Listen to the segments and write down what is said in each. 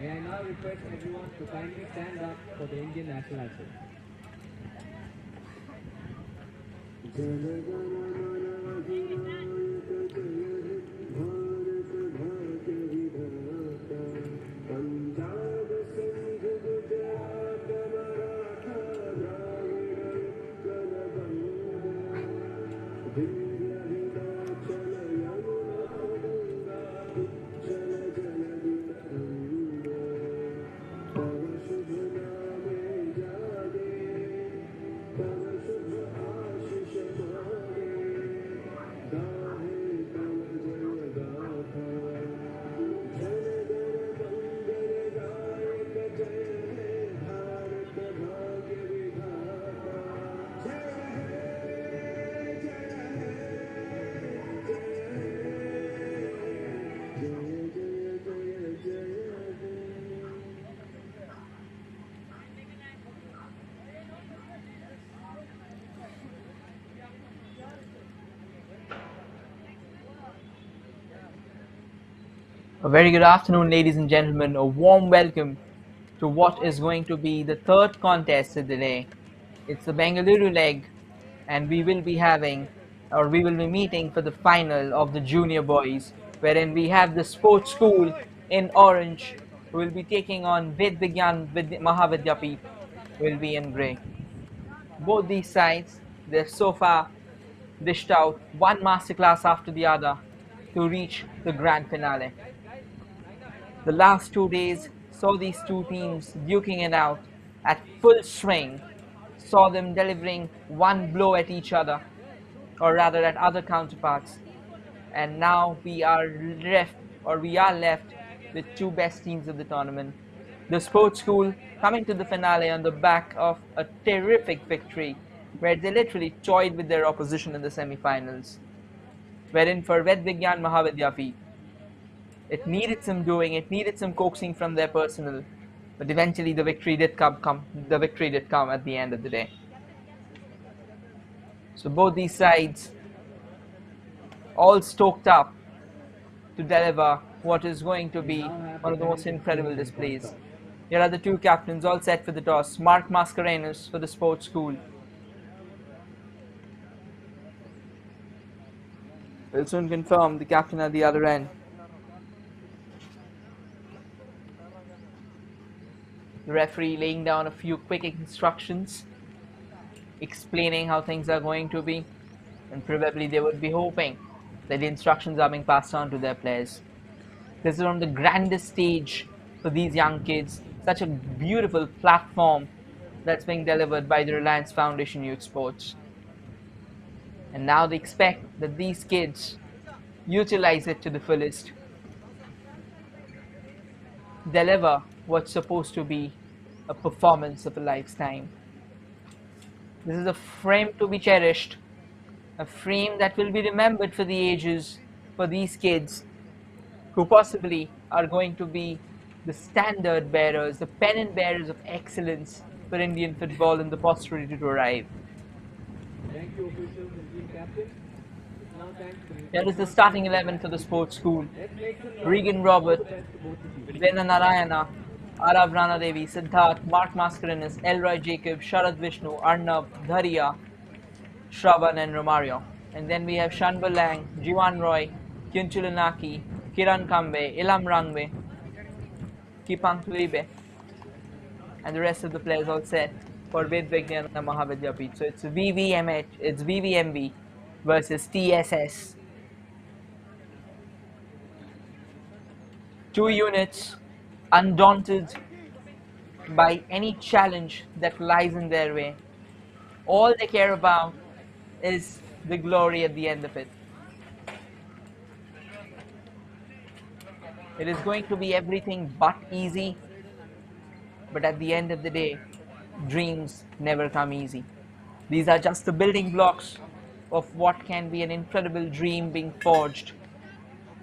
May I now request everyone to kindly stand up for the Indian national anthem. A very good afternoon, ladies and gentlemen. A warm welcome to what is going to be the third contest of the day. It's the Bengaluru leg, and we will be meeting for the final of the junior boys, wherein we have the sports school in orange, who will be taking on Ved Vignana Maha Vidya Peeth, who will be in grey. Both these sides, they've so far dished out one masterclass after the other to reach the grand finale. The last 2 days saw these two teams duking it out at full swing, saw them delivering one blow at each other, or rather at other counterparts. And now we are left with two best teams of the tournament. The sports school coming to the finale on the back of a terrific victory, where they literally toyed with their opposition in the semi-finals. Wherein for Ved Vignana Maha Vidya Peeth, it needed some doing, it needed some coaxing from their personnel, but eventually the victory did come. The victory did come at the end of the day. So both these sides all stoked up to deliver what is going to be one of the most incredible displays. Here are the two captains all set for the toss. Mark Mascarenhas for the sports school. We'll soon confirm the captain at the other end. The referee laying down a few quick instructions, explaining how things are going to be, and probably they would be hoping that the instructions are being passed on to their players. This is on the grandest stage for these young kids, such a beautiful platform that's being delivered by the Reliance Foundation Youth Sports. And now they expect that these kids utilize it to the fullest, deliver what's supposed to be a performance of a lifetime. This is a frame to be cherished, a frame that will be remembered for the ages for these kids who possibly are going to be the standard bearers, the pennant bearers of excellence for Indian football in the posterity to arrive. Thank you, officials and team captain. Here is the starting 11 for the sports school. Regan Robert, Vena Narayana, Arav Rana Devi, Siddharth, Mark Mascarenhas, Elroy Jacob, Sharad Vishnu, Arnav, Dharia, Shravan and Romario. And then we have Shanbal Lang, Jiwan Roy, Kyunchulanaki, Kiran Kambe, Ilam Rangbe, Kipang Tuibe, and the rest of the players all set for Ved Vignana Maha Vidya Peeth. So it's VVMV versus TSS. Two units undaunted by any challenge that lies in their way. All they care about is the glory at the end of it. It is going to be everything but easy, but at the end of the day, dreams never come easy. These are just the building blocks of what can be an incredible dream being forged.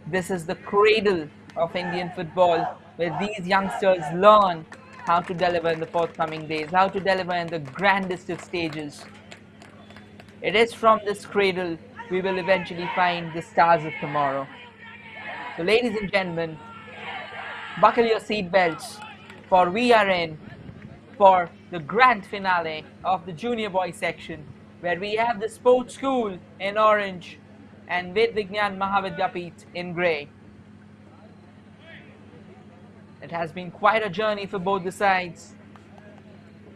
This is the cradle of Indian football, where these youngsters learn how to deliver in the forthcoming days, how to deliver in the grandest of stages. It is from this cradle we will eventually find the stars of tomorrow. So ladies and gentlemen, buckle your seat belts, for we are in for the grand finale of the junior boys section, where we have the sports school in orange and Ved Vignana Maha Vidya Peeth in grey. It has been quite a journey for both the sides,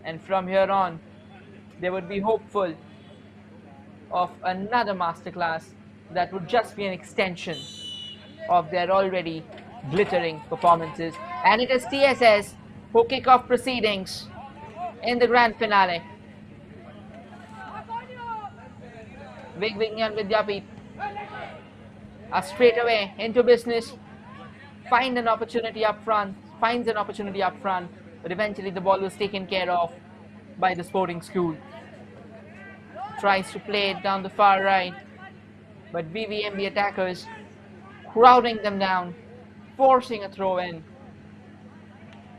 and from here on they would be hopeful of another masterclass that would just be an extension of their already glittering performances. And it is TSS who kick off proceedings in the grand finale. Ved Vignana Vidya Peeth are straight away into business, finds an opportunity up front, but eventually the ball was taken care of by the sporting school. Tries to play it down the far right, but VVMB attackers crowding them down, forcing a throw in.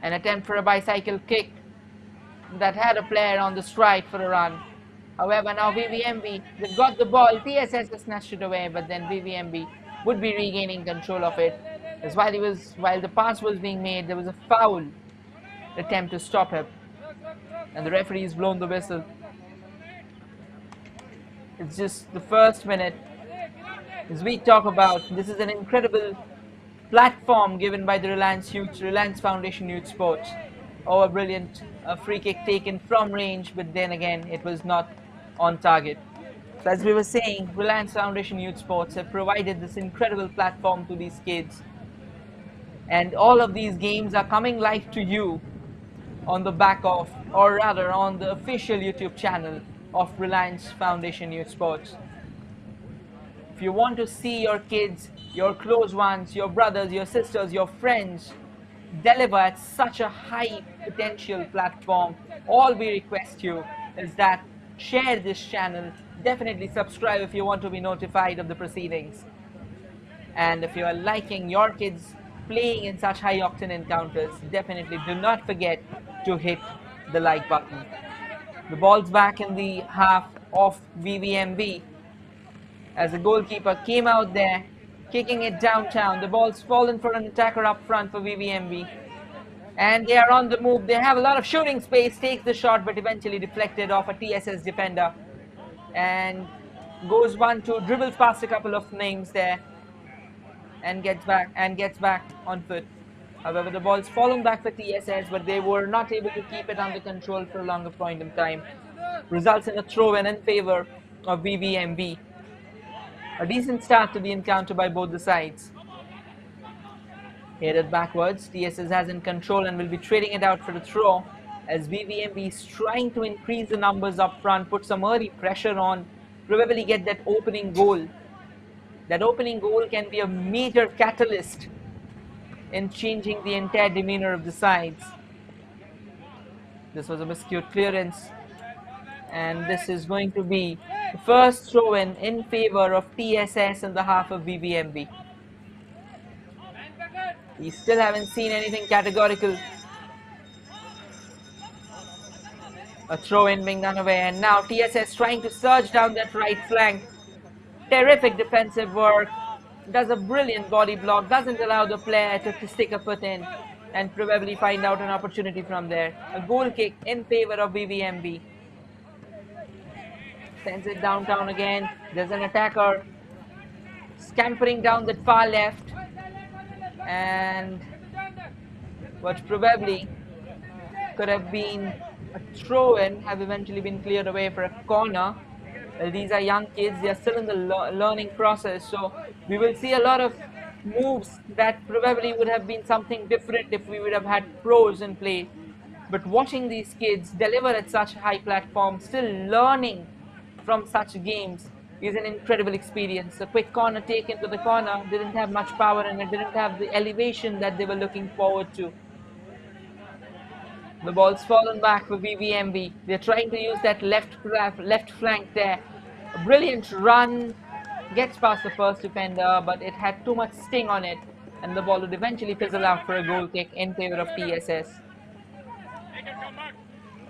An attempt for a bicycle kick that had a player on the stride for a run. However, now VVMB, they've got the ball, TSS has snatched it away, but then VVMB would be regaining control of it. As while the pass was being made, there was a foul attempt to stop him, and the referee has blown the whistle. It's just the first minute. As we talk about, this is an incredible platform given by the Reliance Foundation Youth Sports. Oh, a brilliant free kick taken from range, but then again, it was not on target. So as we were saying, Reliance Foundation Youth Sports have provided this incredible platform to these kids. And all of these games are coming live to you on the back of, or rather on the official YouTube channel of Reliance Foundation Youth Sports. If you want to see your kids, your close ones, your brothers, your sisters, your friends deliver at such a high potential platform, all we request you is that share this channel, definitely subscribe if you want to be notified of the proceedings. And if you are liking your kids playing in such high octane encounters, definitely do not forget to hit the like button. The ball's back in the half of VVMB as the goalkeeper came out there, kicking it downtown. The ball's fallen for an attacker up front for VVMB. And they are on the move. They have a lot of shooting space, takes the shot, but eventually deflected off a TSS defender. And goes 1-2, dribbles past a couple of names there, and gets back on foot. However, the ball's fallen back for TSS, but they were not able to keep it under control for a longer point in time. Results in a throw-in in favor of VVMB. A decent start to the encounter by both the sides. Headed backwards, TSS has in control and will be trading it out for the throw as VVMB is trying to increase the numbers up front, put some early pressure on, probably get that opening goal. That opening goal can be a major catalyst in changing the entire demeanor of the sides. This was a miscued clearance, and this is going to be the first throw-in in favor of TSS in the half of VVMB. We still haven't seen anything categorical. A throw-in being done away, and now TSS trying to surge down that right flank. Terrific defensive work. Does a brilliant body block, doesn't allow the player to stick a foot in and probably find out an opportunity from there. A goal kick in favor of VVMB. Sends it downtown again. There's an attacker scampering down the far left, and what probably could have been a throw-in have eventually been cleared away for a corner. Well, these are young kids, they are still in the learning process, so we will see a lot of moves that probably would have been something different if we would have had pros in play. But watching these kids deliver at such a high platform, still learning from such games, is an incredible experience. A quick corner taken to the corner didn't have much power and it didn't have the elevation that they were looking forward to. The ball's fallen back for VVMB. They're trying to use that left flank there. A brilliant run, gets past the first defender, but it had too much sting on it, and the ball would eventually fizzle out for a goal kick in favor of TSS.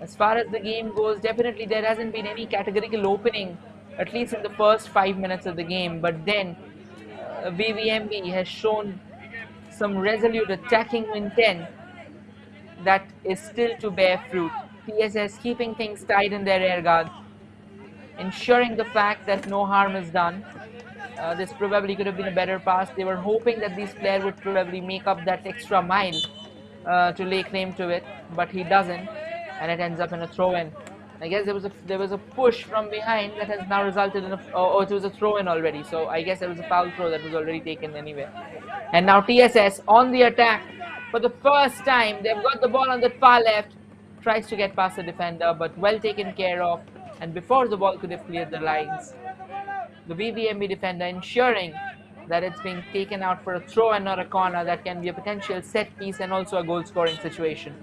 As far as the game goes, definitely there hasn't been any categorical opening, at least in the first 5 minutes of the game, but then VVMB has shown some resolute attacking intent that is still to bear fruit. TSS keeping things tight in their rear guard, ensuring the fact that no harm is done. This probably could have been a better pass. They were hoping that this player would probably make up that extra mile to lay claim to it, but he doesn't, and it ends up in a throw-in. I guess there was a push from behind that has now resulted in it was a throw-in already. So I guess there was a foul throw that was already taken anyway. And now TSS on the attack for the first time. They've got the ball on the far left, tries to get past the defender, but well taken care of. And before the ball could have cleared the lines, the VVMB defender ensuring that it's being taken out for a throw and not a corner that can be a potential set piece and also a goal scoring situation.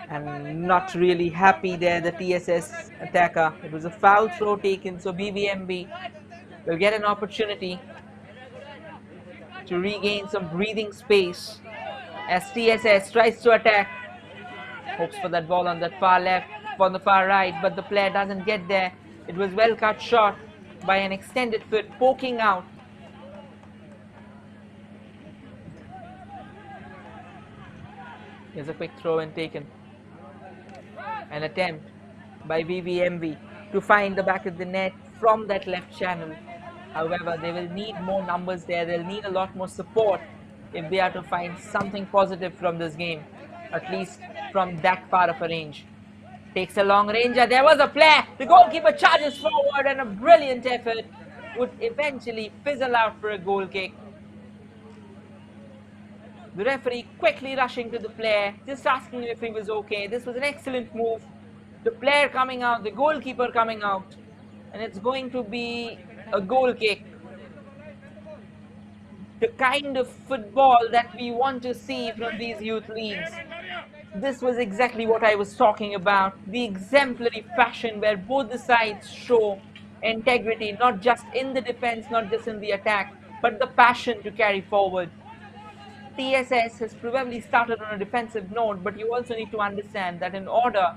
And not really happy there, the TSS attacker. It was a foul throw taken, so BVMB will get an opportunity to regain some breathing space as TSS tries to attack. Hopes for that ball on that far left, on the far right, but the player doesn't get there. It was well cut short by an extended foot poking out. Here's a quick throw and taken. An attempt by VVMV to find the back of the net from that left channel. However, they will need more numbers there. They'll need a lot more support if they are to find something positive from this game, at least from that far of a range. Takes a long ranger. There was a flare. The goalkeeper charges forward, and a brilliant effort would eventually fizzle out for a goal kick. The referee quickly rushing to the player, just asking if he was okay. This was an excellent move. The player coming out, the goalkeeper coming out, and it's going to be a goal kick. The kind of football that we want to see from these youth leagues. This was exactly what I was talking about. The exemplary fashion where both the sides show integrity, not just in the defense, not just in the attack, but the passion to carry forward. TSS has probably started on a defensive note, but you also need to understand that in order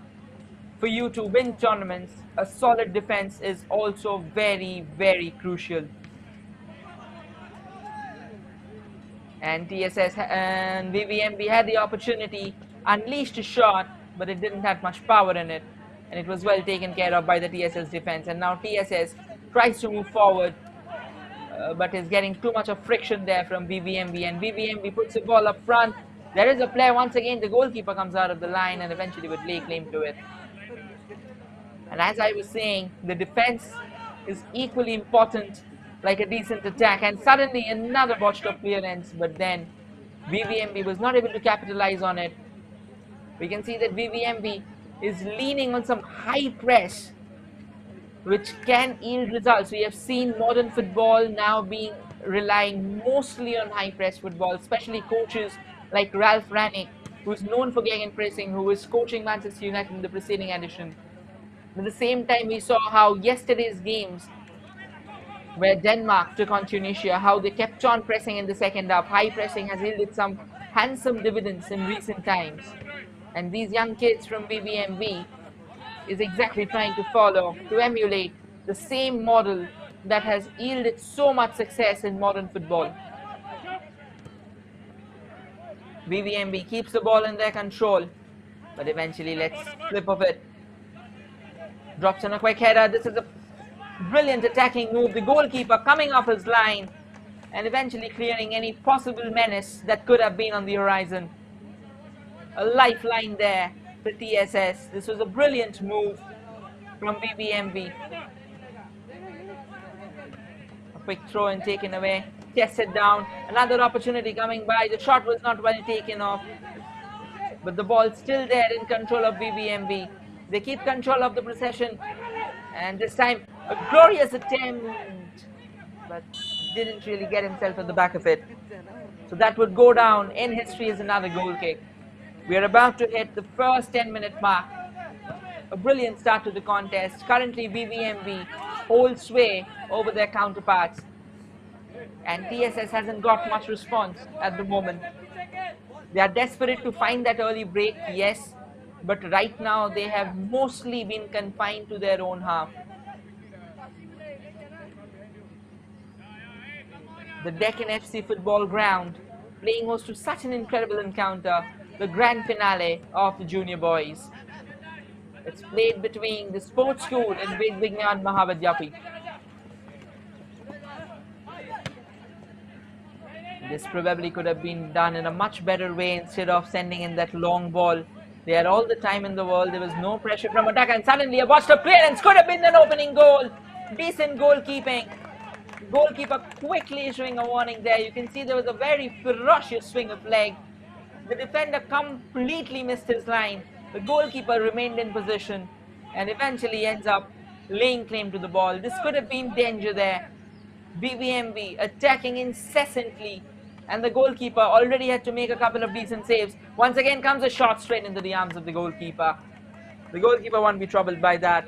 for you to win tournaments, a solid defense is also very, very crucial. And TSS and VVMB had the opportunity, unleashed a shot, but it didn't have much power in it, and it was well taken care of by the TSS defense. And now TSS tries to move forward, but is getting too much of friction there from VVMB, and VVMB puts the ball up front. There is a player once again. The goalkeeper comes out of the line and eventually would lay claim to it. And as I was saying, the defense is equally important like a decent attack, and suddenly another botched up clearance, but then VVMB was not able to capitalize on it. We can see that VVMB is leaning on some high press, which can yield results. We have seen modern football now being relying mostly on high press football, especially coaches like Ralph Rangnick, who is known for gegenpressing, who was coaching Manchester United in the preceding edition. At the same time, we saw how yesterday's games, where Denmark took on Tunisia, how they kept on pressing in the second half. High pressing has yielded some handsome dividends in recent times. And these young kids from BBMB is exactly trying to follow, to emulate the same model that has yielded so much success in modern football. BBMB keeps the ball in their control, but eventually lets slip of it. Drops in a quick header. This is a brilliant attacking move. The goalkeeper coming off his line and eventually clearing any possible menace that could have been on the horizon. A lifeline there for TSS. This was a brilliant move from BBMB. A quick throw and taken away. Tested down. Another opportunity coming by. The shot was not well taken off, but the ball still there in control of BBMB. They keep control of the possession, and this time a glorious attempt, but didn't really get himself at the back of it. So that would go down in history as another goal kick. We are about to hit the first 10-minute mark. A brilliant start to the contest. Currently BBMB holds sway over their counterparts, and TSS hasn't got much response at the moment. They are desperate to find that early break, yes, but right now they have mostly been confined to their own half. the Deccan FC football ground, playing host to such an incredible encounter, the grand finale of the junior boys. It's played between the sports school and Ved Vignana Maha Vidya Peeth. This probably could have been done in a much better way instead of sending in that long ball. They had all the time in the world. There was no pressure from attack, and suddenly a burst of clearance could have been an opening goal. Decent goalkeeping. Goalkeeper quickly issuing a warning there. You can see there was a very ferocious swing of leg. The defender completely missed his line. The goalkeeper remained in position and eventually ends up laying claim to the ball. This could have been danger there. BVMB attacking incessantly, and the goalkeeper already had to make a couple of decent saves. Once again comes a shot straight into the arms of the goalkeeper. The goalkeeper won't be troubled by that.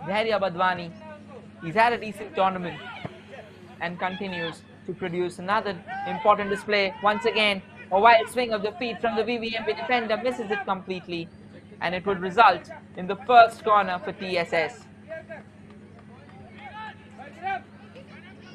Dhairya Badwani, he's had a decent tournament and continues to produce another important display. Once again, a wild swing of the feet from the VVMB defender, misses it completely, and it would result in the first corner for TSS.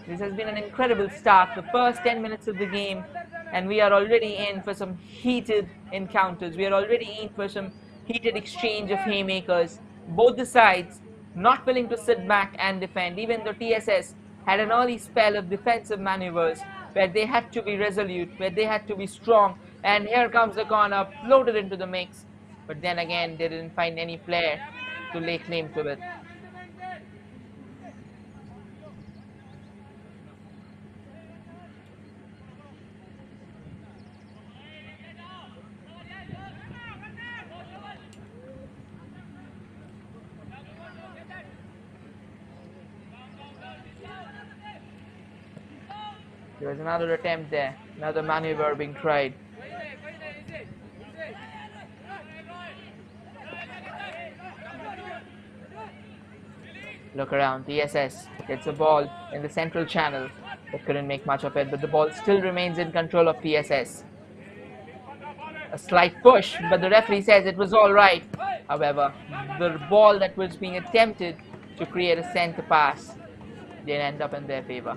This has been an incredible start, the first 10 minutes of the game, and we are already in for some heated encounters. We are already in for some heated exchange of haymakers. Both the sides not willing to sit back and defend, even though TSS had an early spell of defensive maneuvers where they had to be resolute, where they had to be strong, and here comes the corner, floated into the mix, but then again they didn't find any player to lay claim to it. There was another attempt there, another maneuver being tried. Look around, TSS gets a ball in the central channel, but couldn't make much of it, but the ball still remains in control of TSS. A slight push, but the referee says it was alright. However, the ball that was being attempted to create a centre pass didn't end up in their favour.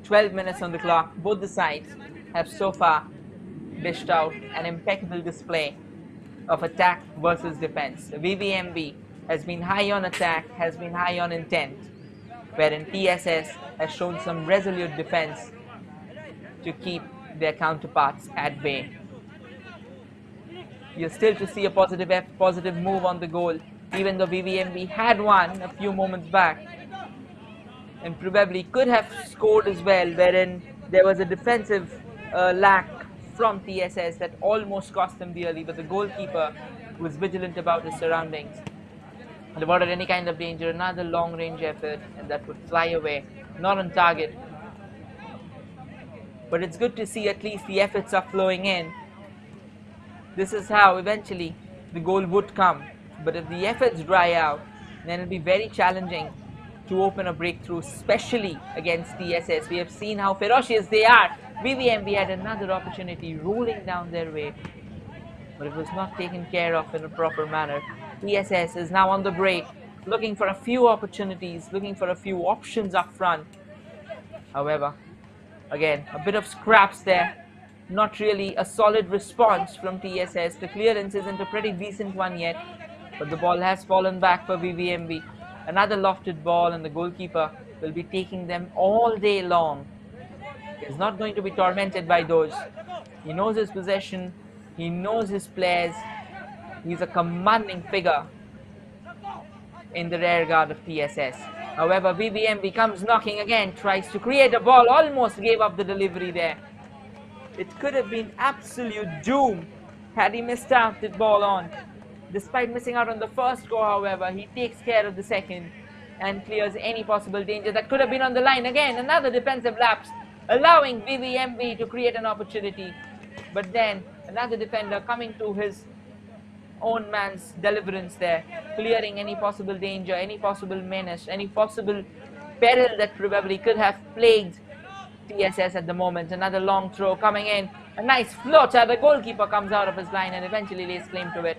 12 minutes on the clock. Both the sides have so far dished out an impeccable display of attack versus defense. The VVMB has been high on attack, has been high on intent, wherein TSS has shown some resolute defense to keep their counterparts at bay. You're still to see a positive move on the goal, even though VVMB had one a few moments back and probably could have scored as well, wherein there was a defensive lack from TSS that almost cost them dearly, but the goalkeeper was vigilant about his surroundings and avoided any kind of danger. Another long range effort, and that would fly away, not on target. But it's good to see at least the efforts are flowing in. This is how eventually the goal would come, but if the efforts dry out, then it'll be very challenging to open a breakthrough, especially against TSS. We have seen how ferocious they are. VVMB had another opportunity rolling down their way, but it was not taken care of in a proper manner. TSS is now on the break, looking for a few opportunities, looking for a few options up front. However, again, a bit of scraps there. Not really a solid response from TSS. The clearance isn't a pretty decent one yet, but the ball has fallen back for VVMB. Another lofted ball, and the goalkeeper will be taking them all day long. He's not going to be tormented by those. He knows his possession, he knows his players. He's a commanding figure in the rear guard of TSS. However, VVMB comes knocking again, tries to create a ball, almost gave up the delivery there. It could have been absolute doom had he missed out the ball on. Despite missing out on the first goal, however, he takes care of the second and clears any possible danger that could have been on the line. Again, another defensive lapse, allowing VVMB to create an opportunity. But then, another defender coming to his own man's deliverance there, clearing any possible danger, any possible menace, any possible peril that probably could have plagued TSS at the moment. Another long throw coming in, a nice floater. The goalkeeper comes out of his line and eventually lays claim to it.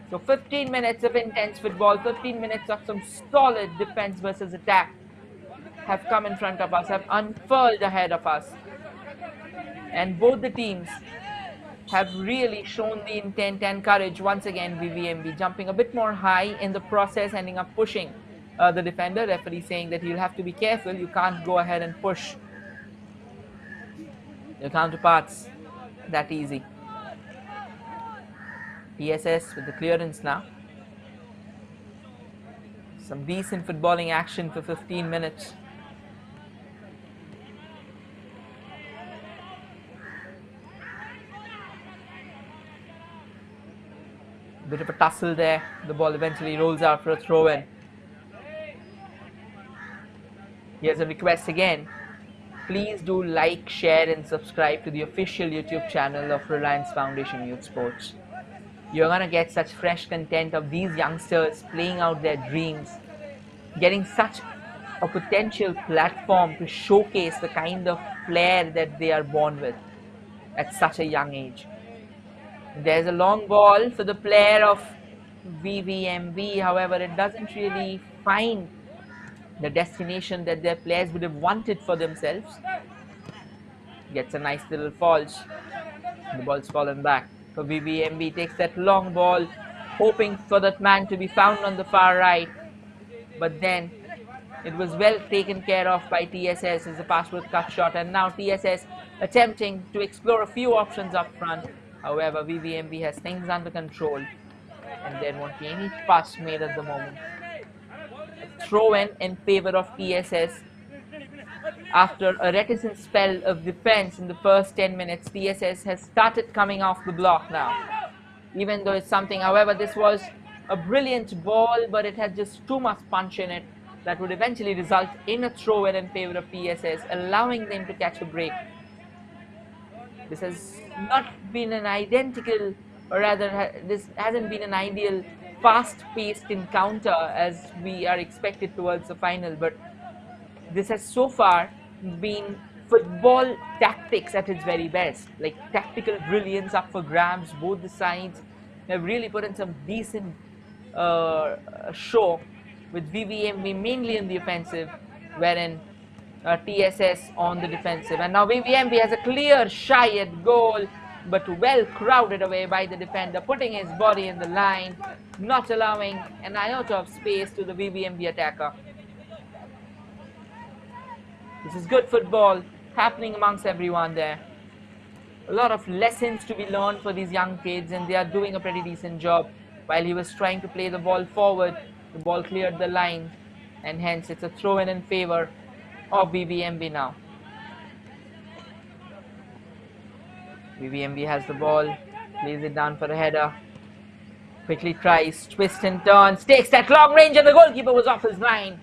So 15 minutes of intense football, 15 minutes of some solid defense versus attack have come in front of us, have unfurled ahead of us. And both the teams have really shown the intent and courage. Once again, VVMB jumping a bit more high in the process, ending up pushing the defender. Referee saying that you'll have to be careful. You can't go ahead and push your counterparts that easy. TSS with the clearance now. Some decent footballing action for 15 minutes. Bit of a tussle there. The ball eventually rolls out for a throw-in. Here's a request again. Please do like, share and subscribe to the official YouTube channel of Reliance Foundation Youth Sports. You're going to get such fresh content of these youngsters playing out their dreams, getting such a potential platform to showcase the kind of flair that they are born with at such a young age. There's a long ball for the player of VVMB, however, it doesn't really find the destination that their players would have wanted for themselves. Gets a nice little falls. The ball's fallen back. So VVMB takes that long ball, hoping for that man to be found on the far right. But then it was well taken care of by TSS as a password cut shot, and now TSS attempting to explore a few options up front. However, VVMB has things under control and there won't be any fuss made at the moment. A throw in favor of TSS. After a reticent spell of defense in the first 10 minutes, TSS has started coming off the block now. Even though it's something, however, this was a brilliant ball, but it had just too much punch in it that would eventually result in a throw in favor of TSS, allowing them to catch a break. This has not been an identical, or rather this hasn't been an ideal fast-paced encounter as we are expected towards the final, but this has so far been football tactics at its very best, like tactical brilliance up for grabs. Both the sides have really put in some decent show, with VVMB mainly in the offensive, wherein TSS on the defensive. And now VVMB has a clear shy at goal, but well crowded away by the defender, putting his body in the line, not allowing an iota of space to the VVMB attacker. This is good football happening amongst everyone there. A lot of lessons to be learned for these young kids, and they are doing a pretty decent job. While he was trying to play the ball forward, the ball cleared the line, and hence it's a throw in favor of VVMB now. VVMB has the ball, plays it down for a header, quickly tries, twists and turns, takes that long range, and the goalkeeper was off his line.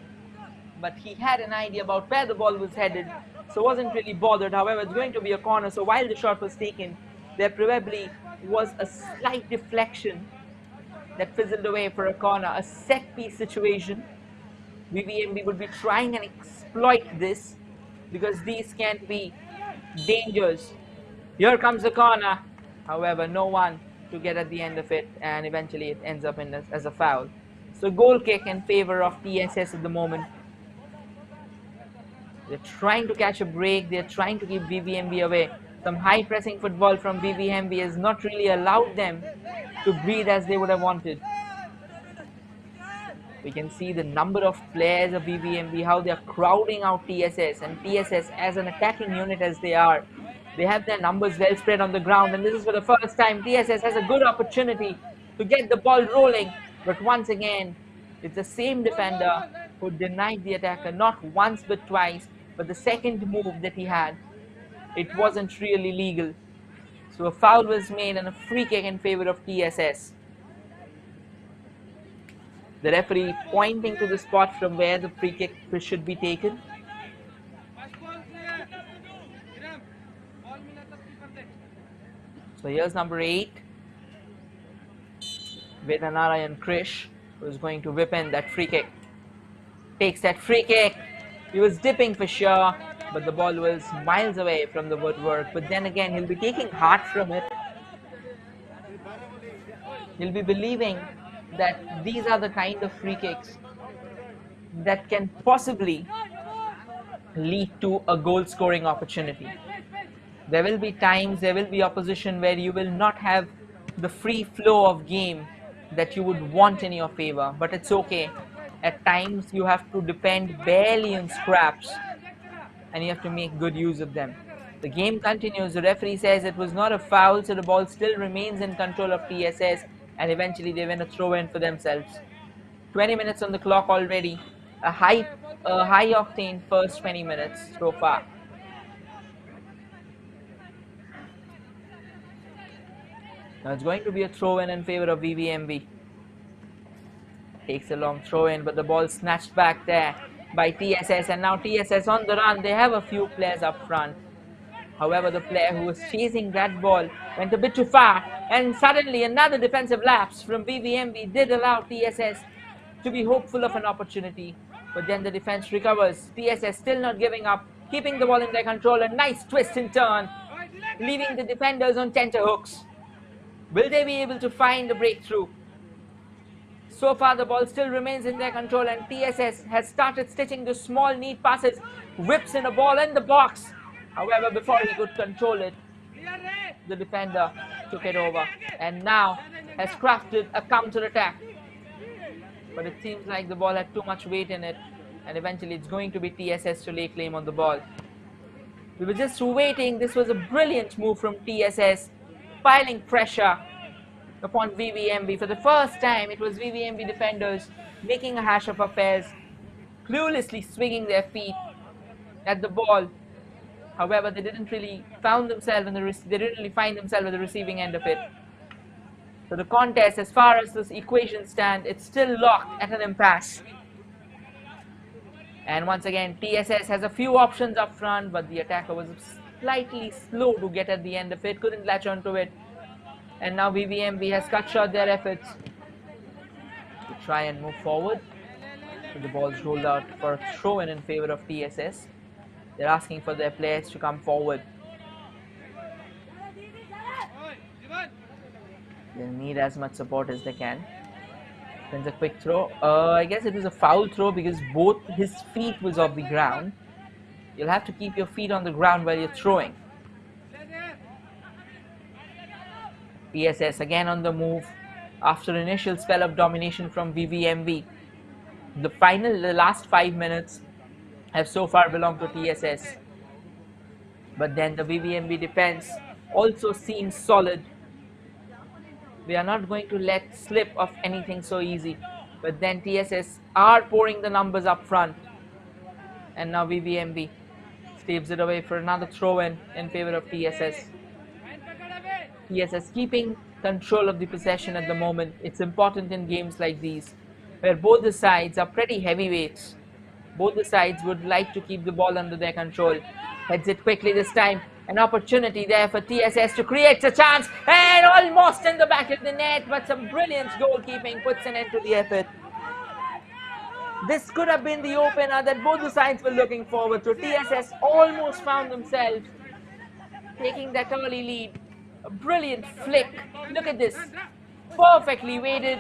But he had an idea about where the ball was headed, so wasn't really bothered. However, it's going to be a corner, so while the shot was taken, there probably was a slight deflection that fizzled away for a corner, a set-piece situation. VVMB would be trying and exploit this, because these can be dangers. Here comes the corner, however, no one to get at the end of it, and eventually it ends up as a foul. So goal kick in favor of TSS at the moment. They're trying to catch a break, they're trying to keep VVMB away. Some high pressing football from VVMB has not really allowed them to breathe as they would have wanted. We can see the number of players of VVMB, how they are crowding out TSS, and TSS as an attacking unit as they are, they have their numbers well spread on the ground, and this is for the first time TSS has a good opportunity to get the ball rolling, but once again it's the same defender who denied the attacker not once but twice. But the second move that he had, it wasn't really legal, so a foul was made and a free kick in favor of TSS. The referee pointing to the spot from where the free kick should be taken. So here's number 8, Vedanara and Krish, who is going to whip in that free kick. Takes that free kick. He was dipping for sure, but the ball was miles away from the woodwork. But then again, he'll be taking heart from it. You'll be believing that these are the kind of free kicks that can possibly lead to a goal scoring opportunity. There will be times, there will be opposition where you will not have the free flow of game that you would want in your favor, but it's okay. At times you have to depend barely on scraps and you have to make good use of them. The game continues. The referee says it was not a foul, so the ball still remains in control of TSS, and eventually they win a throw-in for themselves. 20 minutes on the clock already. A high octane first 20 minutes so far. Now it's going to be a throw-in in favor of VVMB. Takes a long throw-in, but the ball snatched back there by TSS, and now TSS on the run. They have a few players up front. However, the player who was chasing that ball went a bit too far, and suddenly another defensive lapse from VVMB did allow TSS to be hopeful of an opportunity. But then the defense recovers. TSS still not giving up, keeping the ball in their control. A nice twist and turn, leaving the defenders on tenterhooks. Will they be able to find a breakthrough? So far, the ball still remains in their control, and TSS has started stitching the small, neat passes. Whips in a ball in the box. However, before he could control it, the defender took it over and now has crafted a counter-attack. But it seems like the ball had too much weight in it, and eventually it's going to be TSS to lay claim on the ball. We were just waiting. This was a brilliant move from TSS, piling pressure upon VVMB. For the first time, it was VVMB defenders making a hash of affairs, cluelessly swinging their feet at the ball. However, they didn't really find themselves at the receiving end of it. So the contest, as far as this equation stands, it's still locked at an impasse. And once again, TSS has a few options up front, but the attacker was slightly slow to get at the end of it, couldn't latch onto it. And now VVMB has cut short their efforts to try and move forward. So the ball's rolled out for a throw-in in favor of TSS. They're asking for their players to come forward. They need as much support as they can. Sends a quick throw. I guess it was a foul throw because both his feet was off the ground. You'll have to keep your feet on the ground while you're throwing. TSS again on the move after initial spell of domination from VVMB. The last 5 minutes have so far belonged to TSS. But then the VVMB defense also seems solid. We are not going to let slip of anything so easy. But then TSS are pouring the numbers up front. And now VVMB staves it away for another throw-in in favor of TSS. TSS keeping control of the possession at the moment. It's important in games like these, where both the sides are pretty heavyweights. Both the sides would like to keep the ball under their control. Heads it quickly this time. An opportunity there for TSS to create a chance, and almost in the back of the net, but some brilliant goalkeeping puts an end to the effort. This could have been the opener that both the sides were looking forward to. TSS almost found themselves taking that early lead. A brilliant flick. Look at this. Perfectly weighted.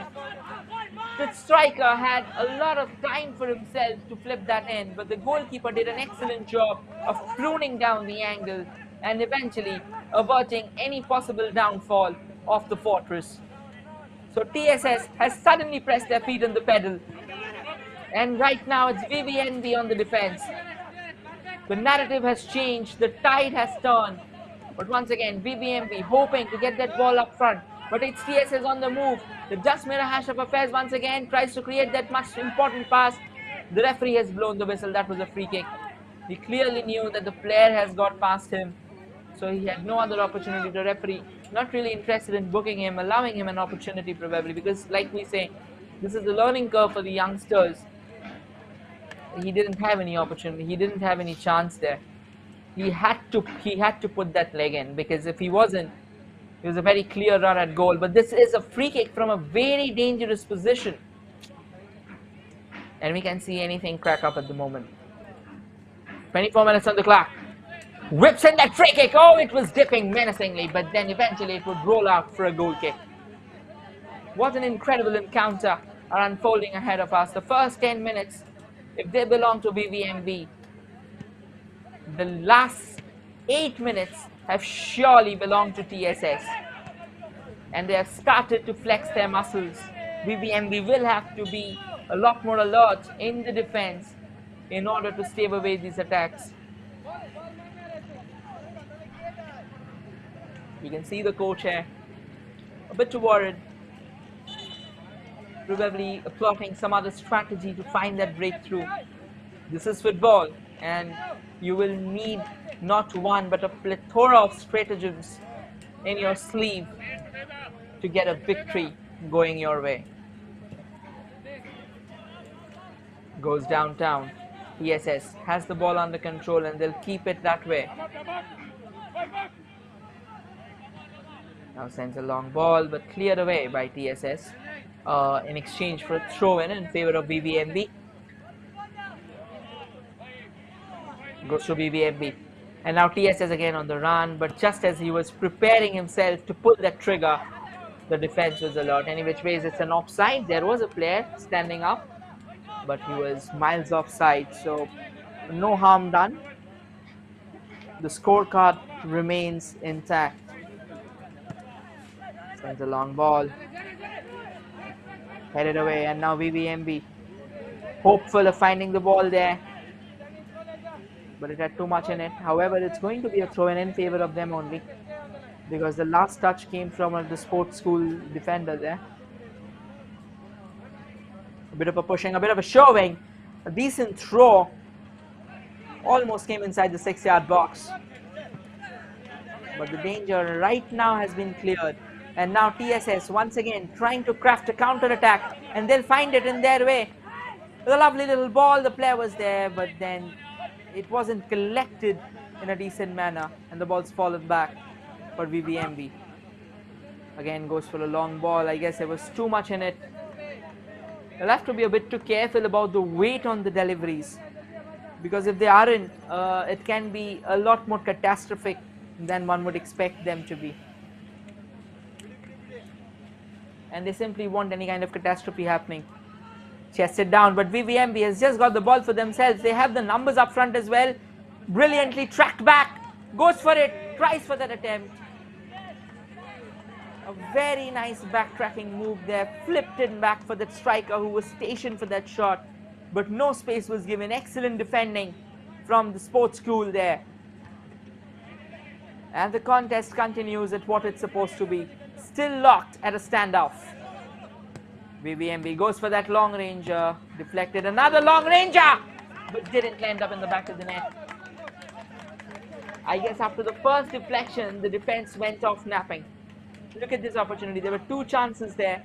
The striker had a lot of time for himself to flip that in, but the goalkeeper did an excellent job of pruning down the angle and eventually averting any possible downfall of the fortress. So TSS has suddenly pressed their feet on the pedal, and right now it's VVNB on the defense. The narrative has changed, the tide has turned, but once again VVNB hoping to get that ball up front. But it's TSS on the move. They just made a hash of affairs once again, tries to create that much important pass. The referee has blown the whistle. That was a free kick. He clearly knew that the player has got past him, so he had no other opportunity. The referee not really interested in booking him, allowing him an opportunity probably, because like we say, this is the learning curve for the youngsters. He didn't have any opportunity. He didn't have any chance there. He had to put that leg in, because if he wasn't, it was a very clear run at goal. But this is a free kick from a very dangerous position, and we can see anything crack up at the moment. 24 minutes on the clock. Whips in that free kick. Oh, it was dipping menacingly, but then eventually it would roll out for a goal kick. What an incredible encounter are unfolding ahead of us. The first 10 minutes, if they belong to VVMB, the last 8 minutes have surely belonged to TSS. And they have started to flex their muscles. VVMB will have to be a lot more alert in the defense in order to stave away these attacks. You can see the coach here, a bit worried, probably plotting some other strategy to find that breakthrough. This is football, and you will need not one but a plethora of stratagems in your sleeve to get a victory going your way. Goes downtown. TSS has the ball under control and they'll keep it that way. Now sends a long ball but cleared away by TSS in exchange for a throw in favor of VVMB. Goes to VVMB. And now TSS again on the run, but just as he was preparing himself to pull that trigger, the defense was alert. Any which ways, it's an offside. There was a player standing up, but he was miles offside, so no harm done. The scorecard remains intact. Sends a long ball, headed away, and now VVMB hopeful of finding the ball there, but it had too much in it. However, it's going to be a throw in favor of them only, because the last touch came from the sports school defender there. A bit of a pushing, a bit of a shoving, a decent throw, almost came inside the 6-yard box. But the danger right now has been cleared. And now TSS once again trying to craft a counter-attack, and they'll find it in their way. The lovely little ball, the player was there, but then it wasn't collected in a decent manner, and the ball's fallen back for VVMB. Again goes for a long ball. I guess there was too much in it. They'll have to be a bit too careful about the weight on the deliveries, because if they aren't, it can be a lot more catastrophic than one would expect them to be. And they simply want any kind of catastrophe happening. Chested down, but VVMB has just got the ball for themselves. They have the numbers up front as well. Brilliantly tracked back, goes for it, tries for that attempt. A very nice backtracking move there, flipped it back for that striker who was stationed for that shot, but no space was given. Excellent defending from the sports school there. And the contest continues at what it's supposed to be. Still locked at a standoff. VVMB goes for that long ranger, deflected, another long ranger, but didn't land up in the back of the net. I guess after the first deflection, the defense went off napping. Look at this opportunity. There were two chances there.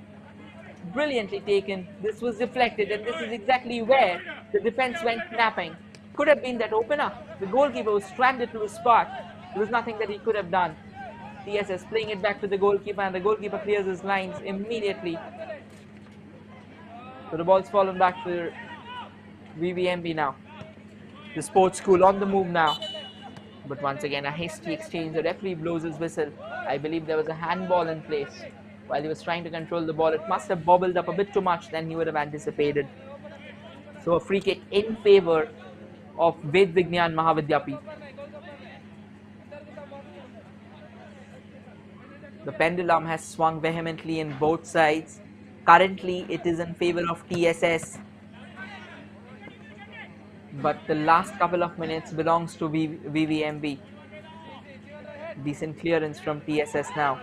Brilliantly taken. This was deflected, and this is exactly where the defense went napping. Could have been that opener. The goalkeeper was stranded to his spot. There was nothing that he could have done. TSS playing it back to the goalkeeper, and the goalkeeper clears his lines immediately. So the ball's fallen back for VVMB now. The sports school on the move now. But once again, a hasty exchange. The referee blows his whistle. I believe there was a handball in place while he was trying to control the ball. It must have bobbled up a bit too much than he would have anticipated. So a free kick in favor of Ved Vignana Maha Vidya Peeth. The pendulum has swung vehemently in both sides. Currently, it is in favor of TSS. But the last couple of minutes belongs to VVMB. Decent clearance from TSS now.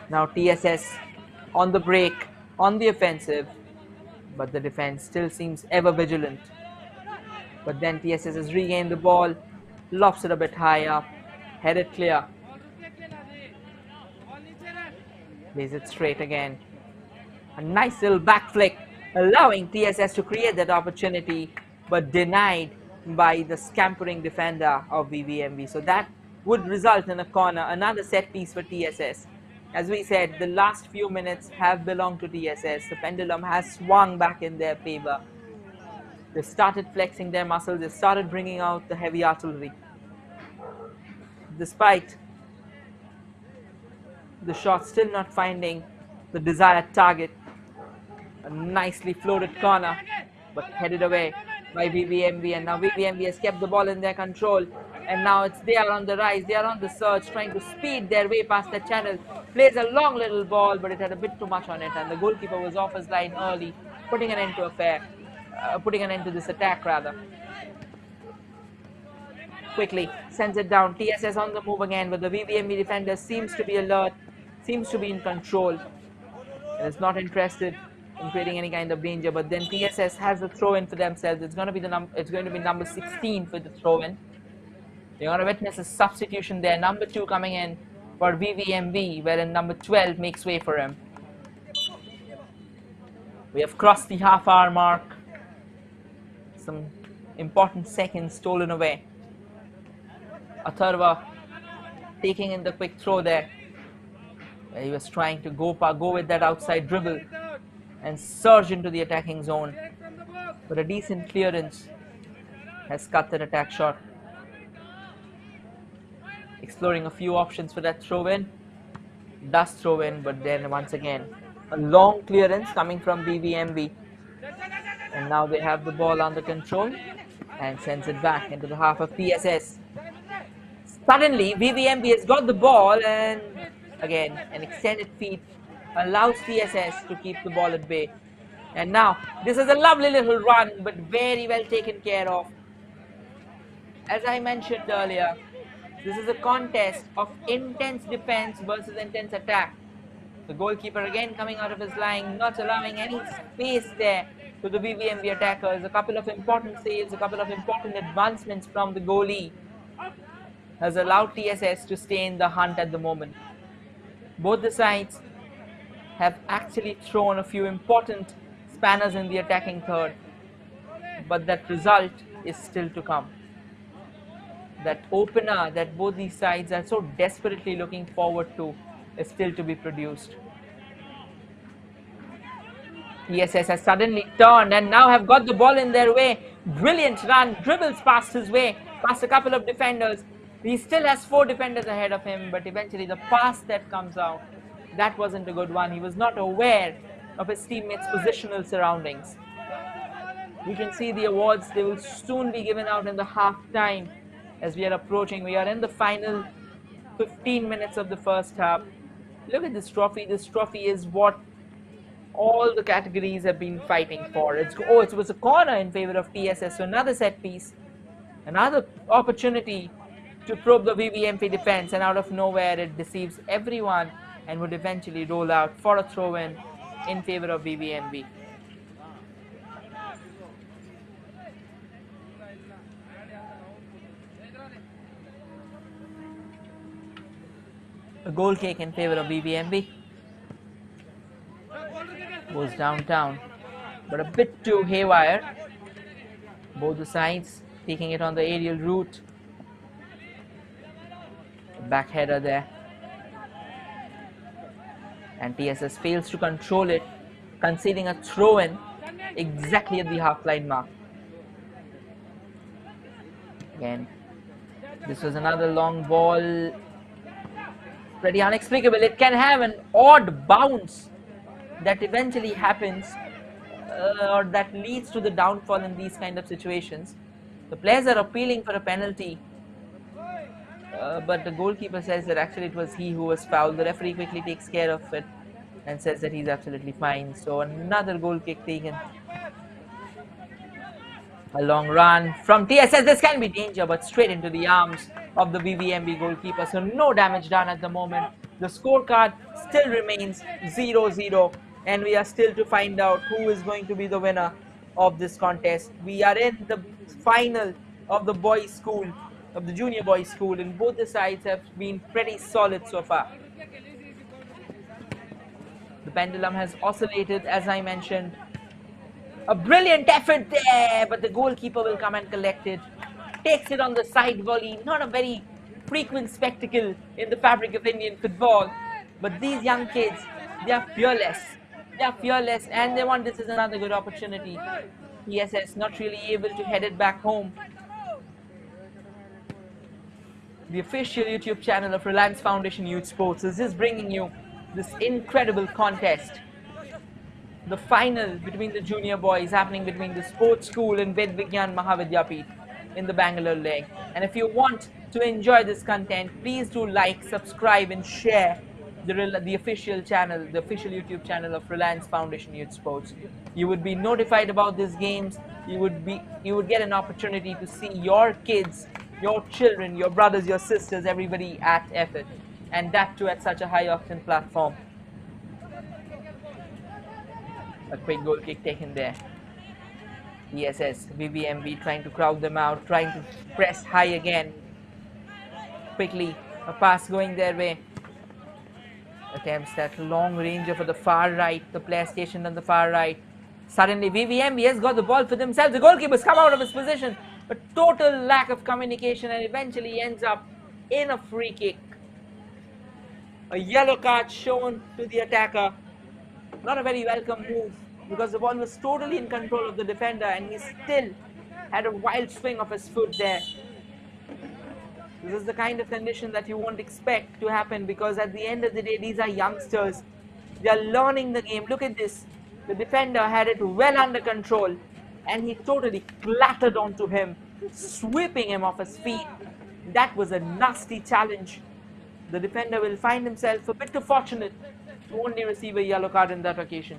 Now TSS on the break, on the offensive. But the defense still seems ever vigilant. But then TSS has regained the ball, lofts it a bit high up, headed clear. Plays it straight again. A nice little back flick, allowing TSS to create that opportunity, but denied by the scampering defender of VVMB. So that would result in a corner, another set piece for TSS. As we said, the last few minutes have belonged to TSS. The pendulum has swung back in their favor. They started flexing their muscles. They started bringing out the heavy artillery. Despite the shot still not finding the desired target. A nicely floated corner, but headed away by VVMB, and now VVMB has kept the ball in their control, and now they are on the rise, they are on the surge, trying to speed their way past the channel. Plays a long little ball, but it had a bit too much on it, and the goalkeeper was off his line early, putting an end to this attack rather. Quickly sends it down. TSS on the move again, but the VVMB defender seems to be alert, seems to be in control, and is not interested in creating any kind of danger. But then TSS has a throw in for themselves. It's going to be number 16 for the throw in. You're going to witness a substitution there. Number 2 coming in for VVMB, wherein number 12 makes way for him. We have crossed the half-hour mark. Some important seconds stolen away. Atharva taking in the quick throw there. He was trying to go with that outside dribble and surge into the attacking zone, but a decent clearance has cut that attack shot. Exploring a few options for that throw in, does throw in, but then once again a long clearance coming from BVMB, and now they have the ball under control and sends it back into the half of TSS. Suddenly VVMB has got the ball, and again an extended feed allows TSS to keep the ball at bay. And now this is a lovely little run, but very well taken care of. As I mentioned earlier, this is a contest of intense defense versus intense attack. The goalkeeper again coming out of his line, not allowing any space there to the VVMB attackers. A couple of important saves, a couple of important advancements from the goalie has allowed TSS to stay in the hunt at the moment. Both the sides have actually thrown a few important spanners in the attacking third, but that result is still to come. That opener that both these sides are so desperately looking forward to is still to be produced. TSS has suddenly turned and now have got the ball in their way. Brilliant run, dribbles past his way, past a couple of defenders. He still has 4 defenders ahead of him, but eventually the pass that comes out, that wasn't a good one. He was not aware of his teammates' positional surroundings. We can see the awards, they will soon be given out in the half time as we are approaching. We are in the final 15 minutes of the first half. Look at this trophy. This trophy is what all the categories have been fighting for. It was a corner in favor of TSS, so another set piece, another opportunity to probe the VVMP defense, and out of nowhere it deceives everyone and would eventually roll out for a throw-in in favor of VVMB. A goal kick in favor of VVMB. Goes downtown, but a bit too haywire. Both the sides taking it on the aerial route. Back header there. And TSS fails to control it, conceding a throw-in exactly at the half-line mark. Again, this was another long ball. Pretty unexplicable. It can have an odd bounce that eventually happens or that leads to the downfall in these kind of situations. The players are appealing for a penalty, but the goalkeeper says that actually it was he who was fouled. The referee quickly takes care of it and says that he's absolutely fine. So another goal kick taken. A long run from TSS. This can be danger, but straight into the arms of the VVMB goalkeeper. So no damage done at the moment. The scorecard still remains 0-0, and we are still to find out who is going to be the winner of this contest. We are in the final of the boys' school, of the junior boys' school, and both the sides have been pretty solid so far. The pendulum has oscillated, as I mentioned. A brilliant effort there, but the goalkeeper will come and collect it. Takes it on the side volley. Not a very frequent spectacle in the fabric of Indian football, but these young kids, they are fearless. They are fearless, and they want this is another good opportunity. TSS not really able to head it back home. The official YouTube channel of Reliance Foundation Youth Sports is just bringing you this incredible contest. The final between the junior boys happening between the sports school and Ved Vignana Maha Vidya Peeth in the Bengaluru leg. And if you want to enjoy this content, please do like, subscribe, and share the official channel, the official YouTube channel of Reliance Foundation Youth Sports. You would be notified about these games. You would get an opportunity to see your kids, your children, your brothers, your sisters, everybody at effort, and that too at such a high octane platform. A quick goal kick taken there. DSS, VVMB trying to crowd them out, trying to press high again. Quickly, a pass going their way. Attempts that long ranger for the far right, the player stationed on the far right. Suddenly, VVMB has got the ball for themselves. The goalkeeper's come out of his position. A total lack of communication, and eventually ends up in a free kick. A yellow card shown to the attacker. Not a very welcome move, because the ball was totally in control of the defender and he still had a wild swing of his foot there. This is the kind of condition that you won't expect to happen, because at the end of the day, these are youngsters. They are learning the game. Look at this. The defender had it well under control and he totally clattered onto him, sweeping him off his feet. That was a nasty challenge. The defender will find himself a bit too fortunate to only receive a yellow card in that occasion.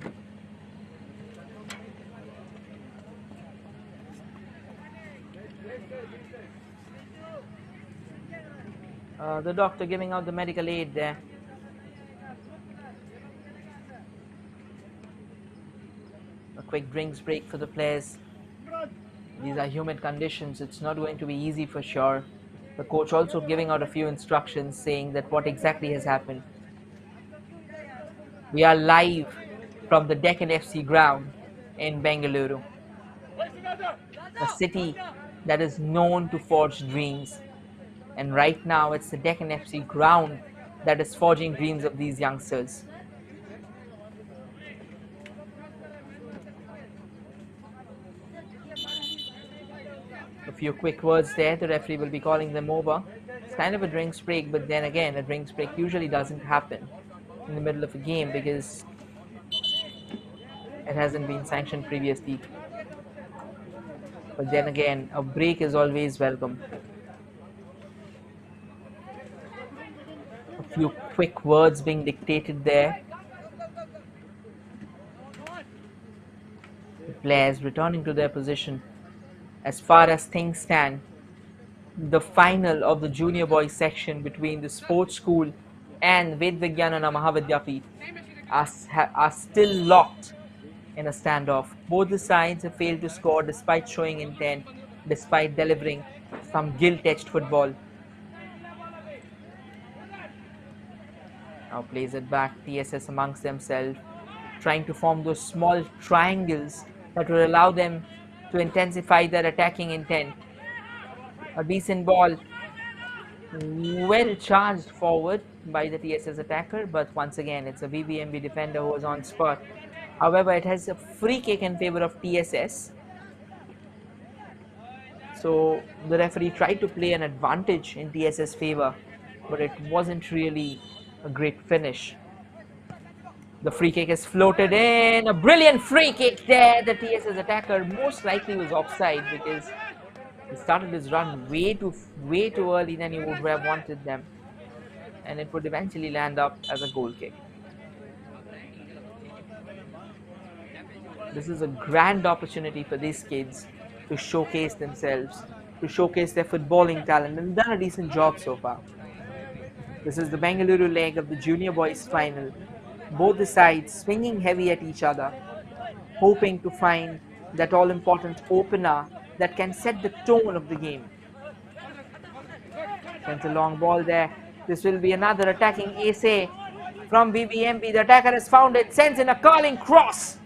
The doctor giving out the medical aid there. A quick drinks break for the players. These are humid conditions. It's not going to be easy for sure. The coach also giving out a few instructions saying that what exactly has happened. We are live from the Deccan FC ground in Bengaluru, a city that is known to forge dreams. And right now it's the Deccan FC ground that is forging dreams of these youngsters. A few quick words there. The referee will be calling them over. It's kind of a drinks break, but then again, a drinks break usually doesn't happen in the middle of a game because it hasn't been sanctioned previously. But then again, a break is always welcome. A few quick words being dictated there. The players returning to their position. As far as things stand, the final of the junior boys section between the sports school and Ved Vignana Maha Vidya Peeth are still locked in a standoff. Both the sides have failed to score despite showing intent, despite delivering some gilt-edged football. Now plays it back, TSS amongst themselves, trying to form those small triangles that will allow them to intensify their attacking intent. A decent ball, well charged forward by the TSS attacker, but once again it's a VVMB defender who was on spot. However, it has a free kick in favor of TSS. So the referee tried to play an advantage in TSS favor, but it wasn't really a great finish. The free kick is floated in. A brilliant free kick there. The TSS attacker most likely was offside because he started his run way too early than he would have wanted them, and it would eventually land up as a goal kick. This is a grand opportunity for these kids to showcase themselves, to showcase their footballing talent, and done a decent job so far. This is the Bengaluru leg of the junior boys final. Both the sides swinging heavy at each other, hoping to find that all-important opener that can set the tone of the game. Sends a long ball there. This will be another attacking ace from VVMB. The attacker has found it, sends in a curling cross.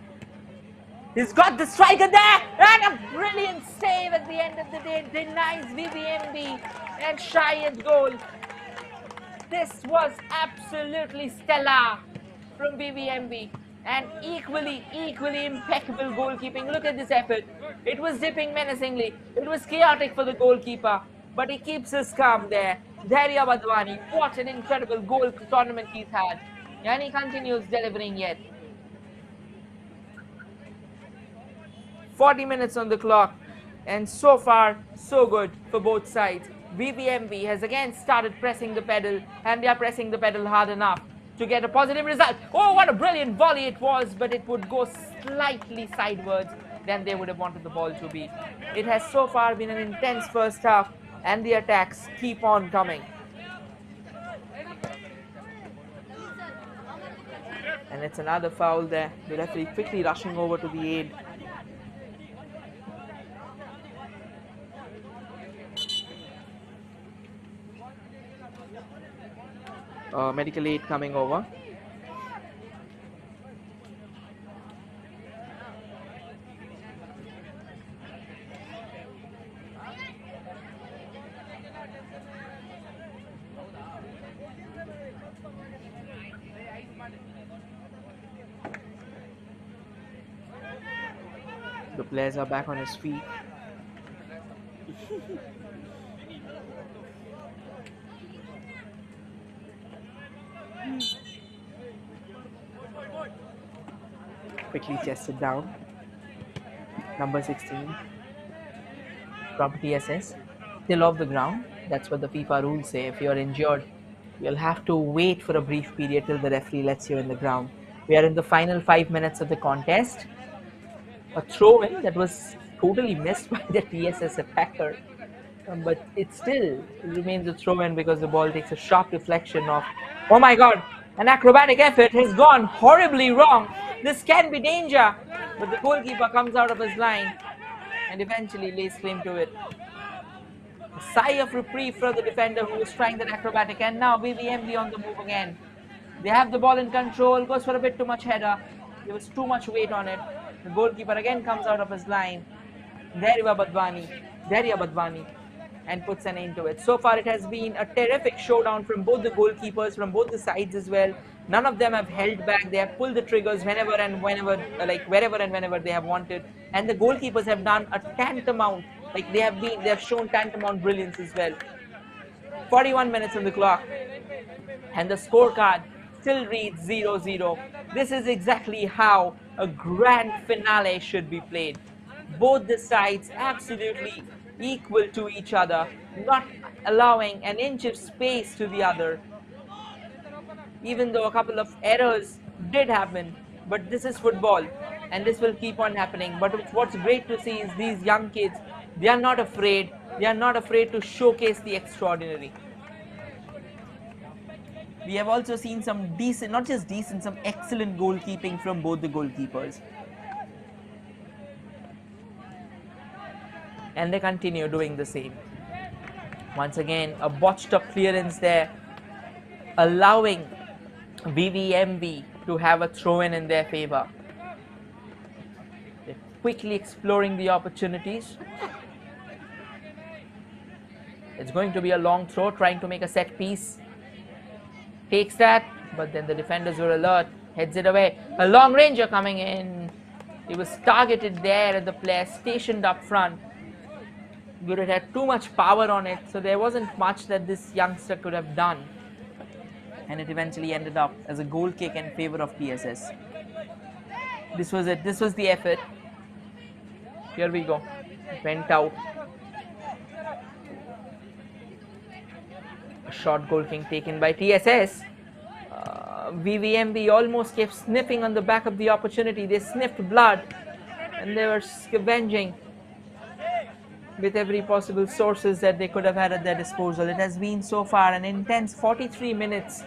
He's got the striker there, and a brilliant save at the end of the day denies VVMB and Shayad's goal. This was absolutely stellar from VVMB, and equally impeccable goalkeeping. Look at this effort. It was dipping menacingly. It was chaotic for the goalkeeper, but he keeps his calm there. Dhairya Badwani, what an incredible goal tournament he's had. And he continues delivering yet. 40 minutes on the clock, and so far so good for both sides. VVMB has again started pressing the pedal, and they are pressing the pedal hard enough to get a positive result. Oh, what a brilliant volley it was, but it would go slightly sidewards than they would have wanted the ball to be. It has so far been an intense first half, and the attacks keep on coming. And it's another foul there. The referee quickly rushing over to the aid. Medical aid coming over. The players are back on his feet. Quickly chested down. Number 16 from TSS. Still off the ground. That's what the FIFA rules say. If you're injured, you'll have to wait for a brief period till the referee lets you in the ground. We are in the final 5 minutes of the contest. A throw-in that was totally missed by the TSS attacker. But it still remains a throw-in because the ball takes a sharp reflection of, oh my god, an acrobatic effort has gone horribly wrong. This can be danger. But the goalkeeper comes out of his line and eventually lays claim to it. A sigh of reprieve for the defender who was trying that acrobatic, and now VVMB on the move again. They have the ball in control, goes for a bit too much header. There was too much weight on it. The goalkeeper again comes out of his line. Daria Badwani, and puts an end to it. So far it has been a terrific showdown from both the goalkeepers, from both the sides as well. None of them have held back. They have pulled the triggers wherever and whenever they have wanted. And the goalkeepers have done a tantamount, they have shown tantamount brilliance as well. 41 minutes on the clock, and the scorecard still reads 0-0. This is exactly how a grand finale should be played. Both the sides absolutely equal to each other, not allowing an inch of space to the other. Even though a couple of errors did happen, but this is football and this will keep on happening. But what's great to see is these young kids, they are not afraid. They are not afraid to showcase the extraordinary. We have also seen some decent, not just decent, some excellent goalkeeping from both the goalkeepers. And they continue doing the same. Once again, a botched up clearance there, allowing VVMB to have a throw-in in their favor. They're quickly exploring the opportunities. It's going to be a long throw, trying to make a set piece. Takes that, but then the defenders were alert, heads it away. A long ranger coming in. He was targeted there at the player stationed up front. But it had too much power on it, so there wasn't much that this youngster could have done. And it eventually ended up as a goal kick in favor of TSS. This was it. This was the effort. Here we go. It went out. A short goal kick taken by TSS. VVMB almost kept sniffing on the back of the opportunity. They sniffed blood and they were scavenging with every possible sources that they could have had at their disposal. It has been so far an intense 43 minutes.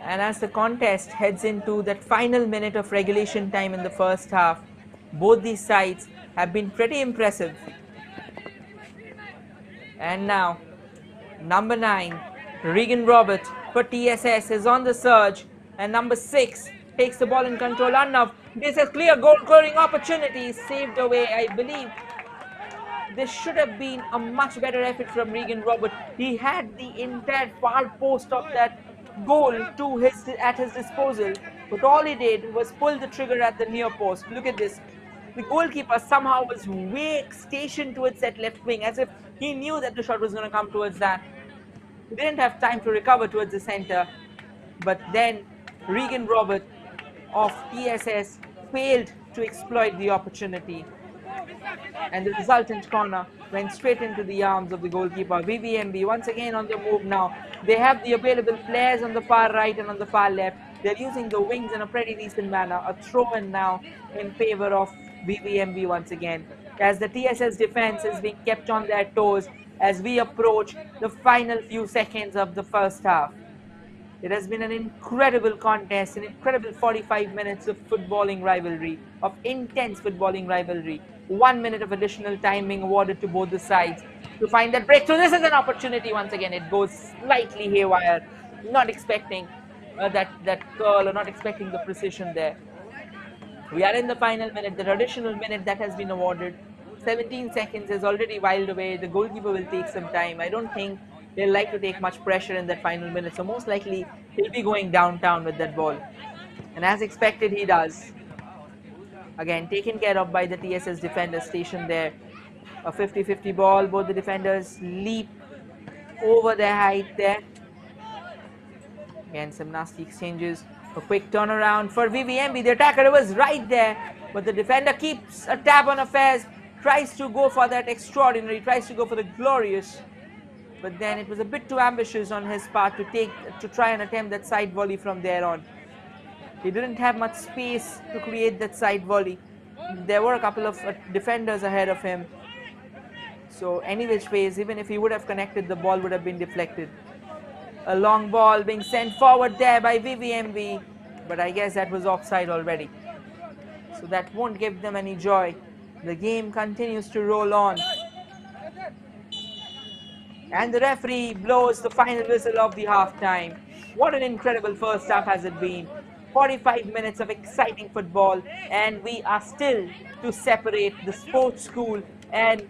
And as the contest heads into that final minute of regulation time in the first half, both these sides have been pretty impressive. And now, number 9, Regan Robert for TSS is on the surge, and number 6 takes the ball in control. Enough. This is a clear goal-scoring opportunity, saved away, I believe. This should have been a much better effort from Regan Robert. He had the entire far post of that goal at his disposal, but all he did was pull the trigger at the near post. Look at this. The goalkeeper somehow was way stationed towards that left wing, as if he knew that the shot was going to come towards that. He didn't have time to recover towards the center, but then Regan Robert of TSS failed to exploit the opportunity, and the resultant corner went straight into the arms of the goalkeeper. VVMB once again on the move now. They have the available players on the far right and on the far left. They're using the wings in a pretty decent manner. A throw in now in favor of VVMB once again, as the TSS defense is being kept on their toes as we approach the final few seconds of the first half. It has been an incredible contest, an incredible 45 minutes of footballing rivalry, of intense footballing rivalry. 1 minute of additional time being awarded to both the sides to find that breakthrough. This is an opportunity once again. It goes slightly haywire, not expecting that curl or not expecting the precision there. We are in the final minute, the additional minute that has been awarded. 17 seconds is already whiled away. The goalkeeper will take some time. I don't think he'll like to take much pressure in that final minute. So most likely he'll be going downtown with that ball. And as expected, he does. Again, taken care of by the TSS defender stationed there. A 50-50 ball. Both the defenders leap over their height there. Again, some nasty exchanges. A quick turnaround for VVMB. The attacker was right there, but the defender keeps a tab on affairs, tries to go for that extraordinary, tries to go for the glorious, but then it was a bit too ambitious on his part to try and attempt that side volley from there on. He didn't have much space to create that side volley. There were a couple of defenders ahead of him. So any which ways, even if he would have connected, the ball would have been deflected. A long ball being sent forward there by VVMB, but I guess that was offside already. So that won't give them any joy. The game continues to roll on. And the referee blows the final whistle of the halftime. What an incredible first half has it been. 45 minutes of exciting football, and we are still to separate the sports school and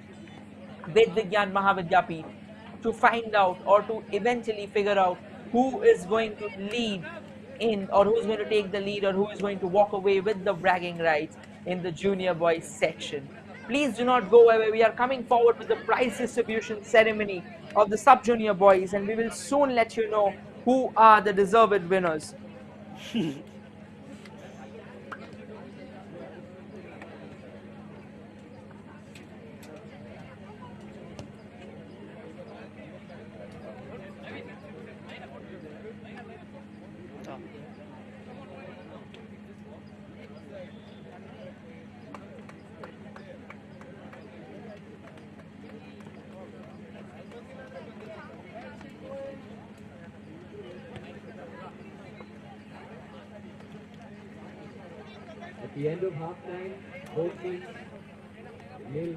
Ved Vignana Maha Vidya Peeth to find out or to eventually figure out who is going to lead in, or who's going to take the lead, or who is going to walk away with the bragging rights in the junior boys section. Please do not go away. We are coming forward with the prize distribution ceremony of the sub-junior boys, and we will soon let you know who are the deserved winners. At the end of half-time, both teams 0-0.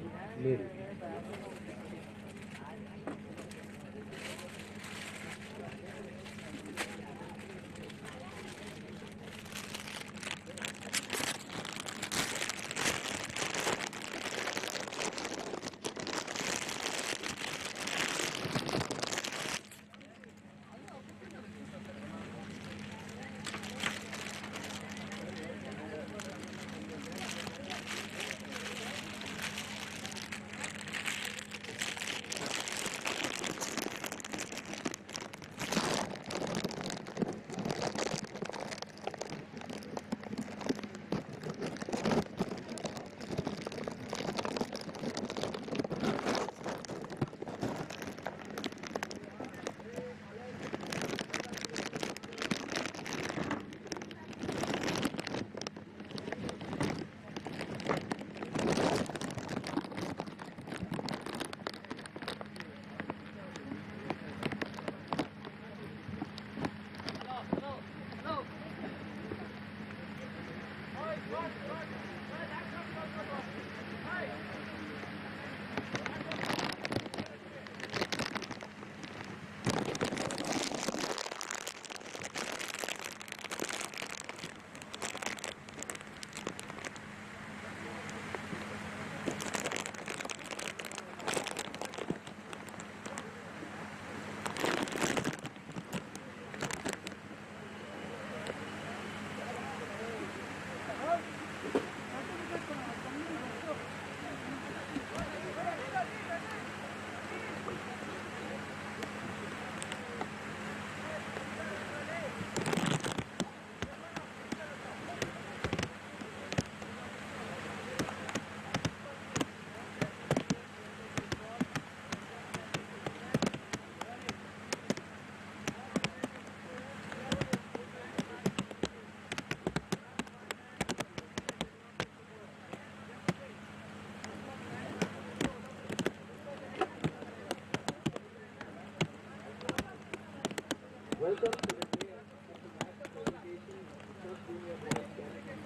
welcome to the day of the match presentation of Sub-Junior Boys Category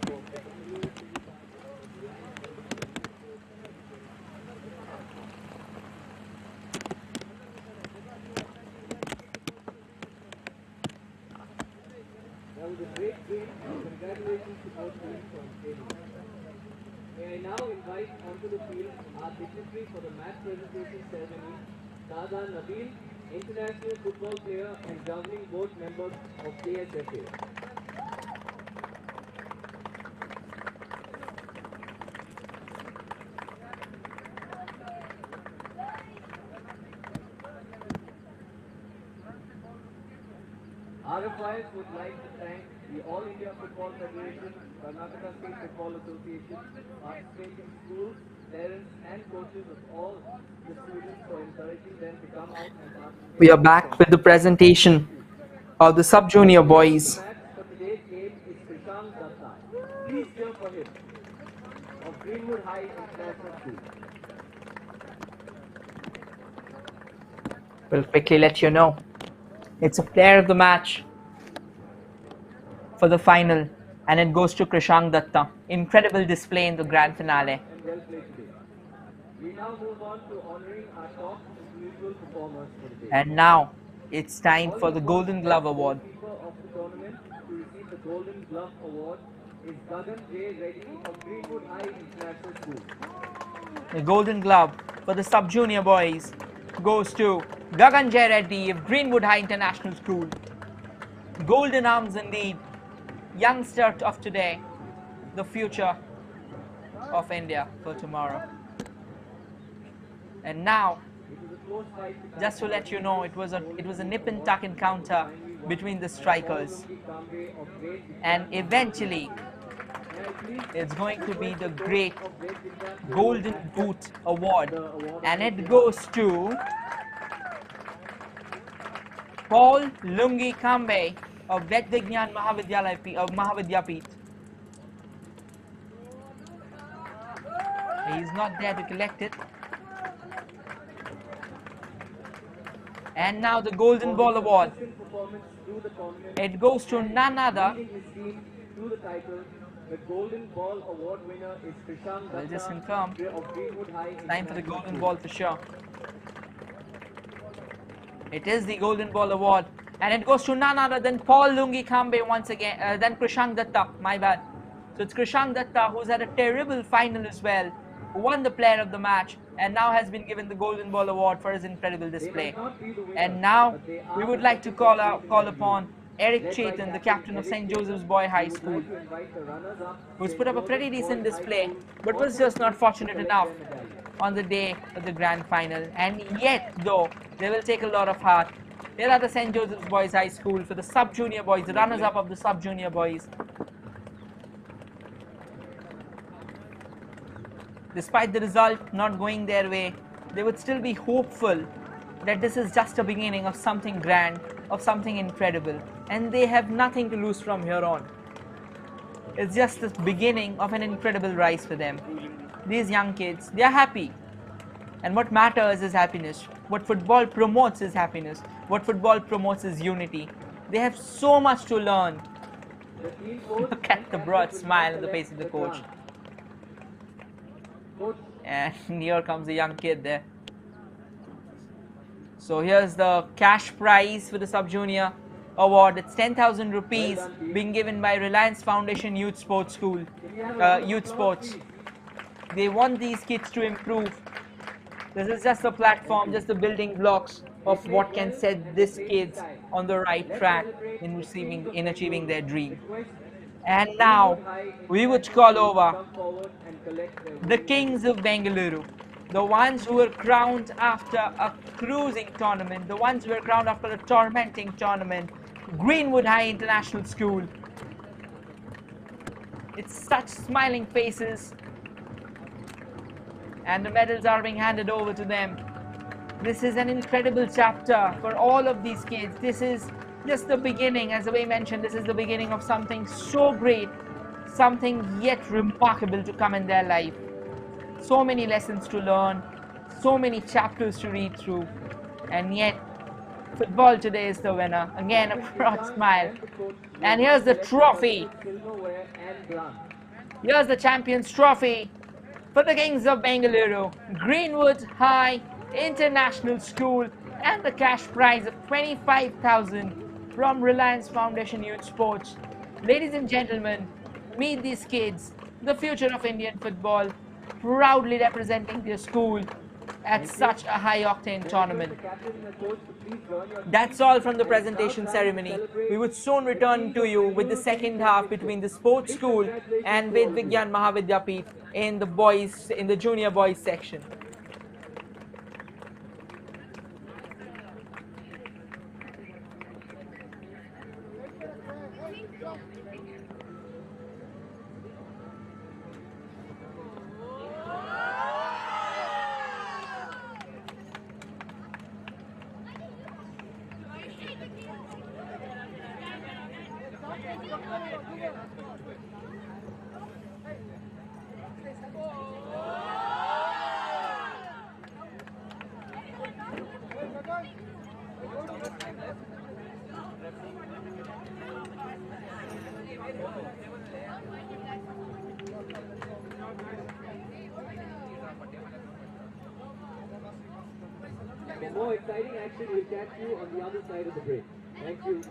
for the Bengaluru City Championship of Reliance That was a great game. Congratulations to both teams for staying. May I now invite onto the field our dignitary for the match presentation ceremony, Dada Nabil, international football player and governing board member of Decisive. RFYS would like to thank the All India Football Federation, Karnataka State Football Association, participating schools, parents and coaches of all the students for encouraging them to come out and participate. We are back with the presentation of the sub-junior boys. The match for today's game is Prashant Datta. Please cheer for him of Greenwood High International School. We'll quickly let you know. It's a player of the match for the final, and it goes to Krishang Datta. Incredible display in the grand finale. And well played today. We now move on to honoring our top individual performers for the day. And now it's time for the Golden Glove Award. The keeper of the tournament to receive the Golden Glove Award is Gagan J. Reddy of Greenwood High International School. The Golden Glove for the sub-junior boys goes to Gagan J. Reddy of Greenwood High International School. Golden arms indeed. Youngster of today, the future of India for tomorrow. And now, just to let you know, it was a nip and tuck encounter between the strikers, and eventually it's going to be the great Golden Boot Award, and it goes to Paul Lungi Kambe of Ved Vignana Maha Vidya Peeth. He is not there to collect it. And now the Golden Ball Award. It goes to none other. The Golden Ball Award winner is Prashant We'll just Datta confirm. of Greenwood High. Time for the Golden Ball for sure. It is the Golden Ball Award, and it goes to none other than Paul Lungi Kambe once again, then Krishang Datta, my bad. So it's Krishang Datta, who's had a terrible final as well, who won the player of the match, and now has been given the Golden Ball Award for his incredible display. And now we would like to call upon Eric Chetan, the captain of St. Joseph's Boy High School, who's put up a pretty decent display, but was just not fortunate enough on the day of the grand final. And yet, though, they will take a lot of heart. Here are the St. Joseph's Boys High School for the sub-junior boys, the runners-up of the sub-junior boys. Despite the result not going their way, they would still be hopeful that this is just a beginning of something grand, of something incredible, and they have nothing to lose from here on. It's just the beginning of an incredible rise for them. These young kids, they are happy, and what matters is happiness. What football promotes is happiness. What football promotes is unity. They have so much to learn. Look at the broad smile on the face of the coach. And here comes the young kid there. So here's the cash prize for the sub-junior award. It's 10,000 rupees being given by Reliance Foundation Youth Sports School, Youth Sports. They want these kids to improve. This is just a platform, just the building blocks of what can set these kids on the right track in achieving their dream. And now we would call over the kings of Bengaluru, the ones who were crowned after a cruising tournament, the ones who were crowned after a tormenting tournament, Greenwood High International School. It's such smiling faces, and the medals are being handed over to them. This is an incredible chapter for all of these kids. This is just the beginning. As Abhay mentioned, this is the beginning of something so great, something yet remarkable to come in their life. So many lessons to learn, so many chapters to read through, and yet Football today is the winner. Again, a broad Vignan smile. and the coach And will here's the select the colors trophy. of silverware and bronze. Here's the Champions Trophy for the Kings of Bengaluru, Greenwood High International School, and the cash prize of 25,000 from Reliance Foundation Youth Sports. Ladies and gentlemen, meet these kids, the future of Indian football, proudly representing their school at Thank you. such a high octane May I request tournament. the captain and the coach to please join your That's team all from the and now presentation time to ceremony. celebrate We would soon the return King to of you with the Bengaluru City second half Championship. between the sports Big school congratulations and to all Ved of you. Vignana Maha Vidya Peeth in the boys in the junior boys section. For more exciting action, we'll catch you on the other side of the break. Thank you.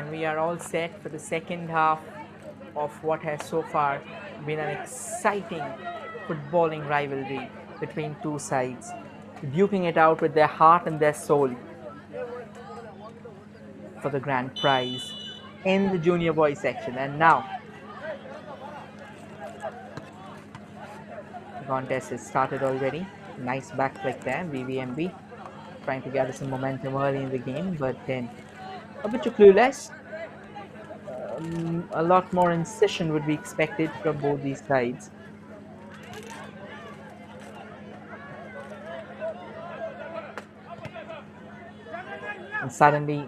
And we are all set for the second half of what has so far been an exciting footballing rivalry between two sides, duking it out with their heart and their soul for the grand prize in the junior boys section. And now the contest is started already. Nice back flick there, VVMB trying to gather some momentum early in the game, but then a bit too clueless. A lot more incision would be expected from both these sides. And suddenly,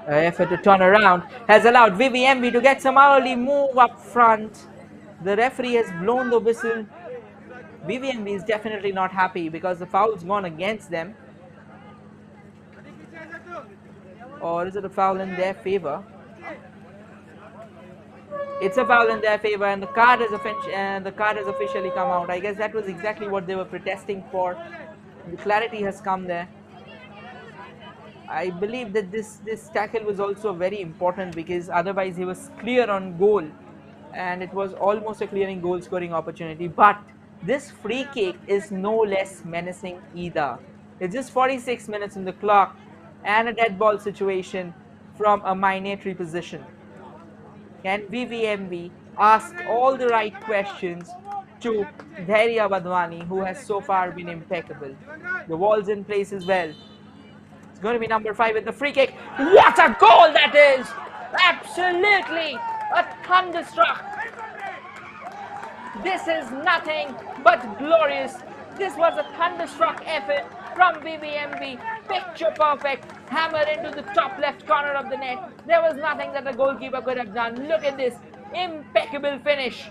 an effort to turn around has allowed VVMB to get some early move up front. The referee has blown the whistle. VVMB is definitely not happy because the foul's gone against them. Or is it a foul in their favor? It's a foul in their favor, and the card has officially come out. I guess that was exactly what they were protesting for. The clarity has come there. I believe that this tackle was also very important because otherwise he was clear on goal, and it was almost a clearing goal scoring opportunity. But this free kick is no less menacing either. It's just 46 minutes in the clock and a dead ball situation from a minatory position. Can VVMB ask all the right questions to Dhairya Badwani, who has so far been impeccable? The wall's in place as well. It's going to be number 5 with the free kick. What a goal that is! Absolutely a thunderstruck. This is nothing but glorious. This was a thunderstruck effort from VVMB. Picture perfect. Hammered into the top left corner of the net. There was nothing that the goalkeeper could have done. Look at this. Impeccable finish.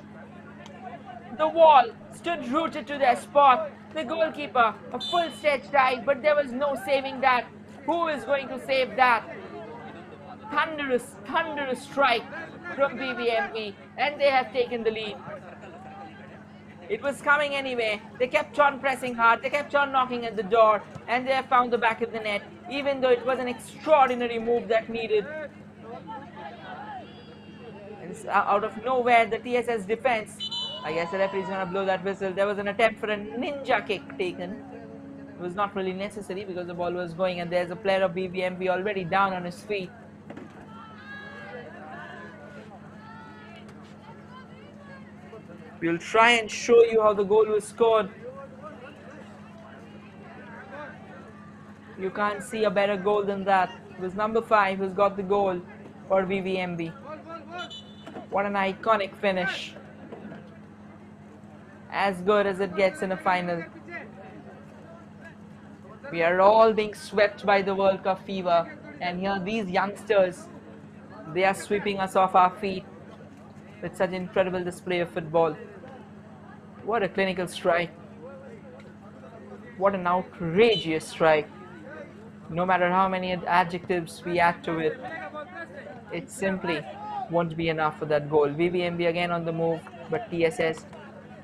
The wall stood rooted to their spot. The goalkeeper, a full stretch dive, but there was no saving that. Who is going to save that? Thunderous strike from VVMB, and they have taken the lead. It was coming anyway. They kept on pressing hard. They kept on knocking at the door, and they have found the back of the net, even though it was an extraordinary move that needed. And out of nowhere, the TSS defense. I guess the referee is going to blow that whistle. There was an attempt for a ninja kick taken. It was not really necessary because the ball was going, and there's a player of VVMB already down on his feet. We'll try and show you how the goal was scored. You can't see a better goal than that. It was number 5 who's got the goal for VVMB. What an iconic finish. As good as it gets in a final. We are all being swept by the World Cup fever. And here these youngsters, they are sweeping us off our feet with such incredible display of football. What a clinical strike. What an outrageous strike. No matter how many adjectives we add to it, it simply won't be enough for that goal. VVMB again on the move, but TSS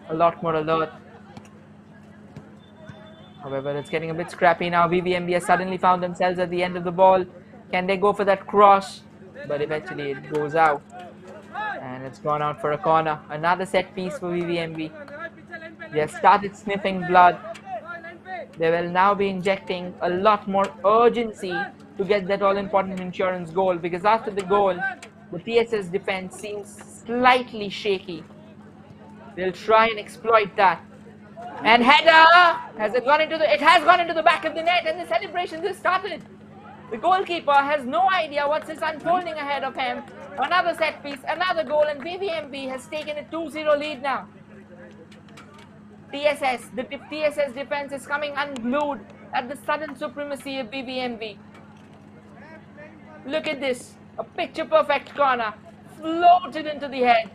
a lot more alert. However, it's getting a bit scrappy now. VVMB has suddenly found themselves at the end of the ball. Can they go for that cross? But eventually it goes out. And it's gone out for a corner. Another set piece for VVMB. They have started sniffing blood. They will now be injecting a lot more urgency to get that all-important insurance goal, because after the goal, the TSS defense seems slightly shaky. They'll try and exploit that. And header! Has it gone into the... It has gone into the back of the net, and the celebration just started. The goalkeeper has no idea what's unfolding ahead of him. Another set piece, another goal, and VVMB has taken a 2-0 lead now. The TSS defense is coming unglued at the sudden supremacy of VVMB. Look at this, a picture perfect corner, floated into the head.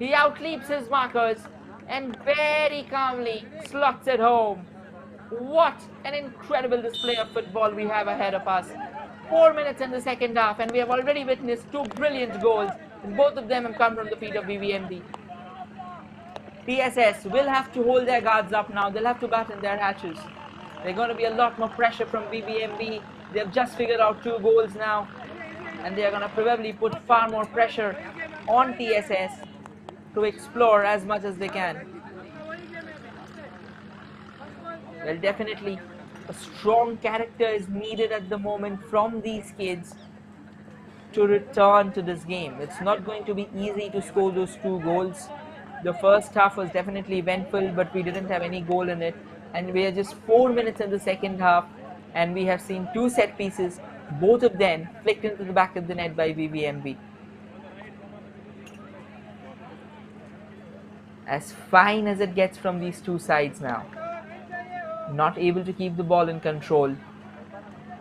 He outleaps his markers and very calmly slots it home. What an incredible display of football we have ahead of us. 4 minutes in the second half, and we have already witnessed 2 brilliant goals, and both of them have come from the feet of VVMB. TSS will have to hold their guards up now. They'll have to batten their hatches. There's going to be a lot more pressure from VVMB. They have just figured out 2 goals now, and they are going to probably put far more pressure on TSS to explore as much as they can. Well, definitely a strong character is needed at the moment from these kids to return to this game. It's not going to be easy to score those 2 goals. The first half was definitely eventful, but we didn't have any goal in it. And we are just 4 minutes in the second half, and we have seen 2 set pieces, both of them flicked into the back of the net by VVMB. As fine as it gets from these 2 sides now. Not able to keep the ball in control.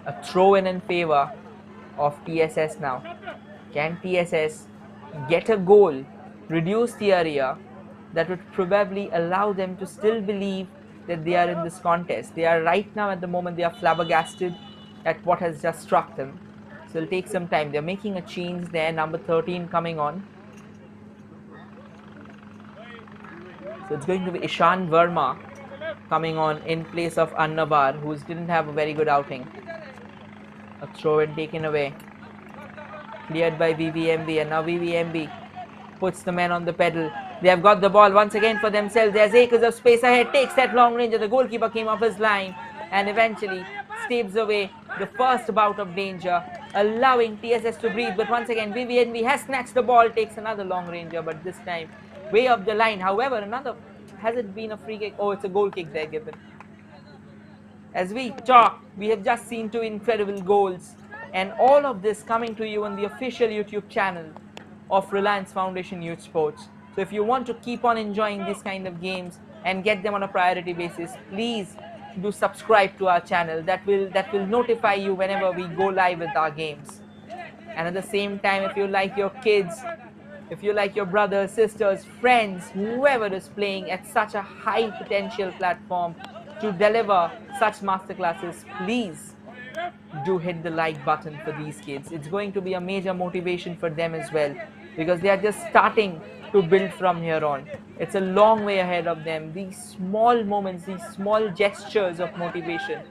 A throw in favor of TSS now. Can TSS get a goal, reduce the area that would probably allow them to still believe that they are in this contest? They are right now at the moment, they are flabbergasted at what has just struck them. So it'll take some time. They're making a change there, number 13 coming on. So it's going to be Ishan Verma coming on in place of Annavar, who didn't have a very good outing. A throw in taken away. Cleared by VVMB, and now VVMB puts the man on the pedal. They have got the ball once again for themselves. There's acres of space ahead. Takes that long range. The goalkeeper came off his line and eventually staves away the first bout of danger, allowing TSS to breathe. But once again, VVMB has snatched the ball. Takes another long ranger, but this time way up the line. However, another, has it been a free kick? Oh, it's a goal kick there given. As we talk, we have just seen 2 incredible goals, and all of this coming to you on the official YouTube channel of Reliance Foundation Youth Sports. So if you want to keep on enjoying these kind of games and get them on a priority basis, please do subscribe to our channel. That will notify you whenever we go live with our games. And at the same time, if you like your kids, if you like your brothers, sisters, friends, whoever is playing at such a high potential platform to deliver such masterclasses, please do hit the like button for these kids. It's going to be a major motivation for them as well, because they are just starting to build from here on. It's a long way ahead of them. These small moments, these small gestures of motivation.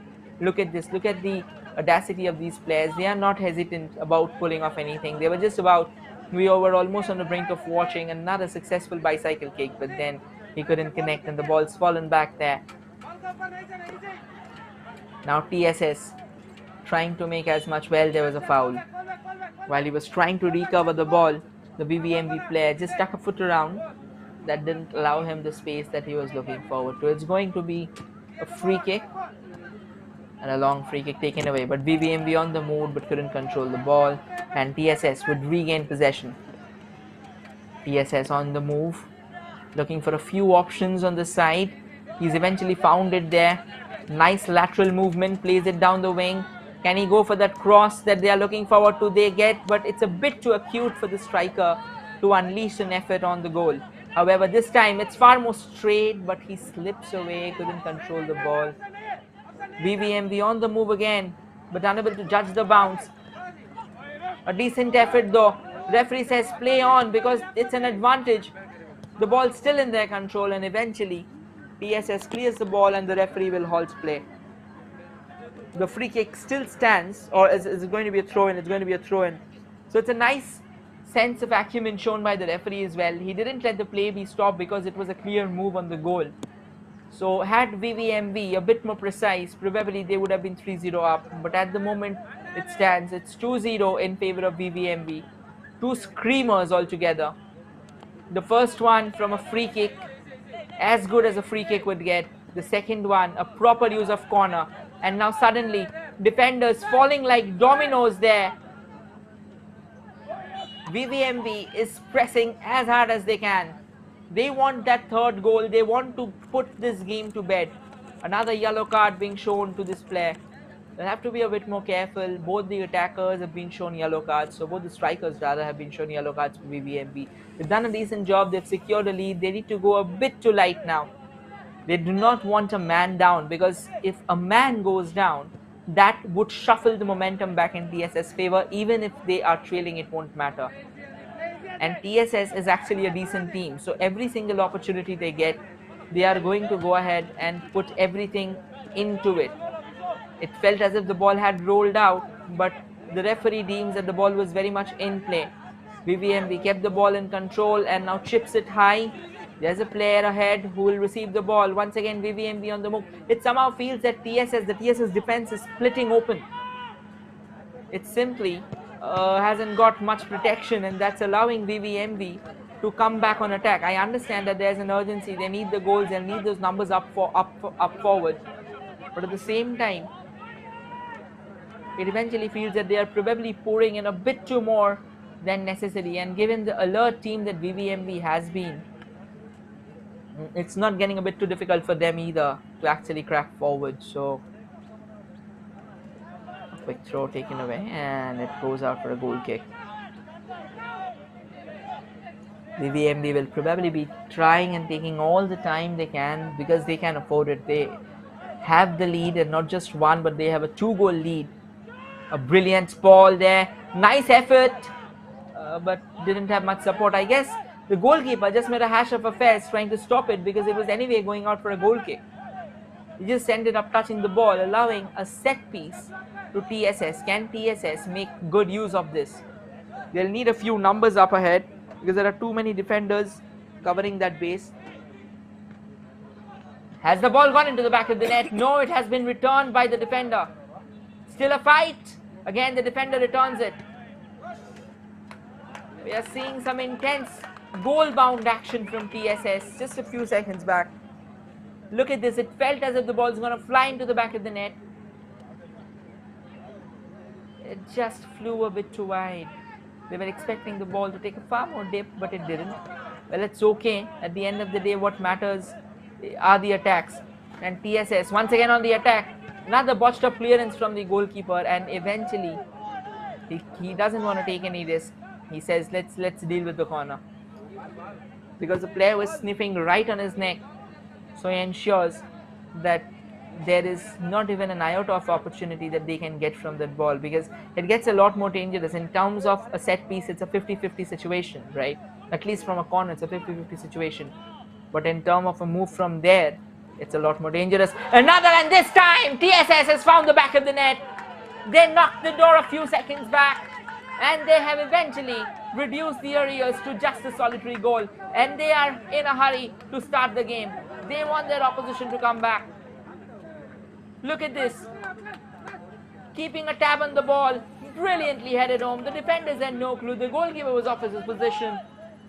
Look at this. Look at the audacity of these players. They are not hesitant about pulling off anything. They were just about, we were almost on the brink of watching another successful bicycle kick, but then he couldn't connect and the ball's fallen back there. Now TSS trying to make as much. Well, there was a foul. While he was trying to recover the ball, the VVMB player just stuck a foot around. That didn't allow him the space that he was looking forward to. It's going to be a free kick, and a long free kick taken away. But VVMB on the move but couldn't control the ball, and TSS would regain possession. TSS on the move, looking for a few options on the side. He's eventually found it there. Nice lateral movement, plays it down the wing. Can he go for that cross that they are looking forward to? They get, but it's a bit too acute for the striker to unleash an effort on the goal. However, this time it's far more straight, but he slips away, couldn't control the ball. VVMB on the move again, but unable to judge the bounce. A decent effort though. Referee says play on because it's an advantage. The ball's still in their control, and eventually TSS clears the ball and the referee will halt play. The free kick still stands, or is it going to be a throw-in? It's going to be a throw-in. So it's a nice sense of acumen shown by the referee as well. He didn't let the play be stopped because it was a clear move on the goal. So had VVMB a bit more precise, probably they would have been 3-0 up. But at the moment it stands, it's 2-0 in favor of VVMB. 2 screamers altogether. The first one from a free kick, as good as a free kick would get. The second one, a proper use of corner. And now suddenly, defenders falling like dominoes there. VVMB is pressing as hard as they can. They want that third goal. They want to put this game to bed. Another yellow card being shown to this player. They'll have to be a bit more careful. Both the attackers have been shown yellow cards. So both the strikers rather have been shown yellow cards for VVMB. They've done a decent job. They've secured a lead. They need to go a bit too light now. They do not want a man down, because if a man goes down, that would shuffle the momentum back in TSS favor. Even if they are trailing, it won't matter. And TSS is actually a decent team. So every single opportunity they get, they are going to go ahead and put everything into it. It felt as if the ball had rolled out, but the referee deems that the ball was very much in play. VVMB kept the ball in control and now chips it high. There's a player ahead who will receive the ball. Once again, VVMB on the move. It somehow feels that the TSS defense is splitting open. It simply hasn't got much protection, and that's allowing VVMB to come back on attack. I understand that there's an urgency. They need the goals. They need those numbers up forward. But at the same time, it eventually feels that they are probably pouring in a bit too more than necessary. And given the alert team that VVMB has been, it's not getting a bit too difficult for them either to actually crack forward. So a quick throw taken away, and it goes out for a goal kick. VVMB will probably be trying and taking all the time they can because they can afford it. They have the lead, and not just one, but they have a 2-goal lead. A brilliant ball there, nice effort, but didn't have much support. I guess the goalkeeper just made a hash of affairs trying to stop it because it was anyway going out for a goal kick. He just ended up touching the ball, allowing a set piece to TSS. Can TSS make good use of this? They'll need a few numbers up ahead because there are too many defenders covering that base. Has the ball gone into the back of the net? No, it has been returned by the defender. Still a fight. Again, the defender returns it. We are seeing some intense goal-bound action from TSS just a few seconds back. Look at this. It felt as if the ball is going to fly into the back of the net. It just flew a bit too wide. They were expecting the ball to take a far more dip, but it didn't. Well, it's okay. At the end of the day, what matters are the attacks. And TSS, once again on the attack. Another botched up clearance from the goalkeeper, and eventually he doesn't want to take any risk. He says, let's deal with the corner. Because the player was sniffing right on his neck. So he ensures that there is not even an iota of opportunity that they can get from that ball, because it gets a lot more dangerous. In terms of a set piece, it's a 50-50 situation, right? At least from a corner, it's a 50-50 situation. But in terms of a move from there, it's a lot more dangerous. Another, and this time TSS has found the back of the net. They knocked the door a few seconds back, and they have eventually reduced the arrears to just a solitary goal, and they are in a hurry to start the game. They want their opposition to come back. Look at this. Keeping a tab on the ball, brilliantly headed home. The defenders had no clue. The goalkeeper was off his position,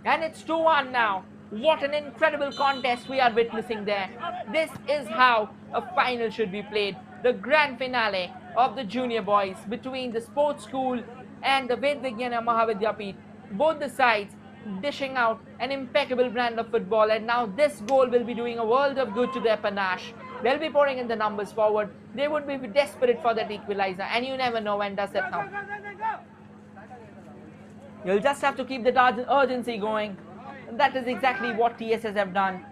and it's 2-1 now. What an incredible contest we are witnessing there. This is how a final should be played. The grand finale of the junior boys between the sports school and the Ved Vignana Maha Vidya Peeth. Both the sides dishing out an impeccable brand of football, and now this goal will be doing a world of good to their panache. They'll be pouring in the numbers forward. They would be desperate for that equalizer, and you never know when does that come. You'll just have to keep the urgency going. And that is exactly what TSS have done.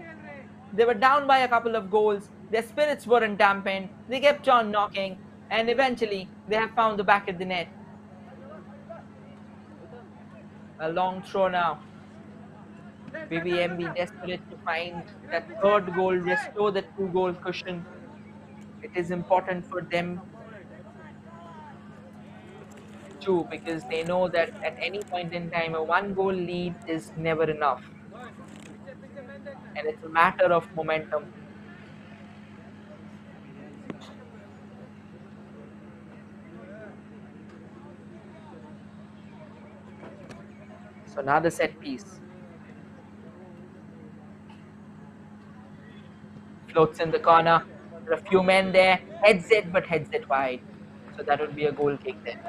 They were down by a couple of goals. Their spirits weren't dampened. They kept on knocking, and eventually they have found the back of the net. A long throw now. VVMB desperate to find that third goal, restore the 2-goal cushion. It is important for them too, because they know that at any point in time a 1-goal lead is never enough, and it's a matter of momentum. So another set piece. Floats in the corner. There are a few men there. Heads it, but heads it wide. So that would be a goal kick then.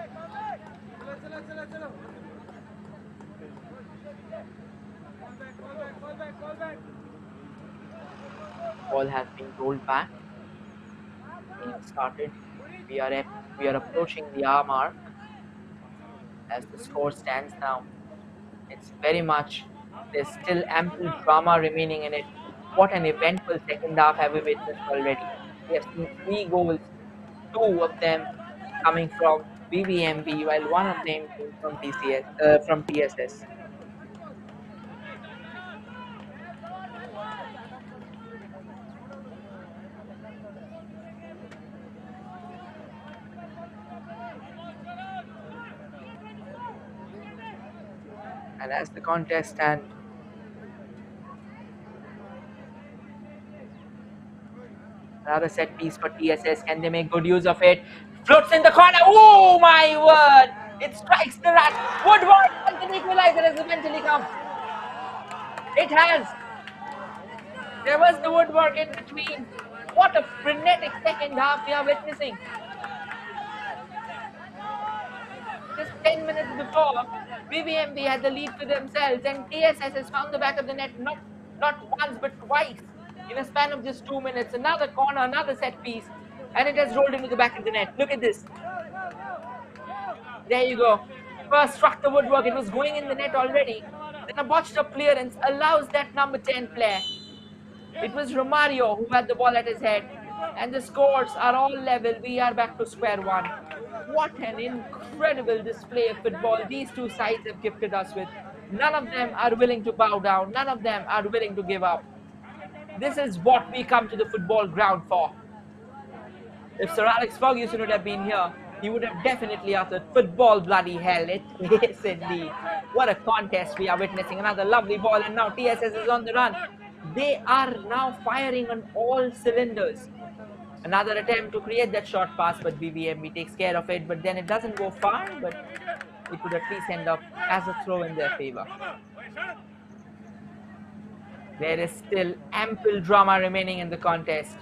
Ball has been rolled back. Game started. We are approaching the hour mark. As the score stands now, it's very much, there's still ample drama remaining in it. What an eventful second half have we witnessed already. We have seen 3 goals, 2 of them coming from VVMB, while 1 of them came from TSS. And as the contest stands, another set piece for TSS. Can they make good use of it? Floats in the corner. Oh my word! It strikes the rat. Woodward and the equalizer has eventually come. It has. There was the woodwork in between. What a frenetic second half we are witnessing. Just 10 minutes before, BBMB had the lead to themselves, and TSS has found the back of the net not once but twice in a span of just 2 minutes. Another corner, another set piece, and it has rolled into the back of the net. Look at this. There you go. First struck the woodwork. It was going in the net already. Then a botched up clearance allows that number 10 player. It was Romario who had the ball at his head. And the scores are all level. We are back to square one. What an incredible display of football these two sides have gifted us with. None of them are willing to bow down. None of them are willing to give up. This is what we come to the football ground for. If Sir Alex Ferguson would have been here, he would have definitely uttered, "Football bloody hell." It is indeed. What a contest we are witnessing. Another lovely ball, and now TSS is on the run. They are now firing on all cylinders. Another attempt to create that short pass, but BBMB takes care of it. But then it doesn't go far, but it would at least end up as a throw in their favor. There is still ample drama remaining in the contest.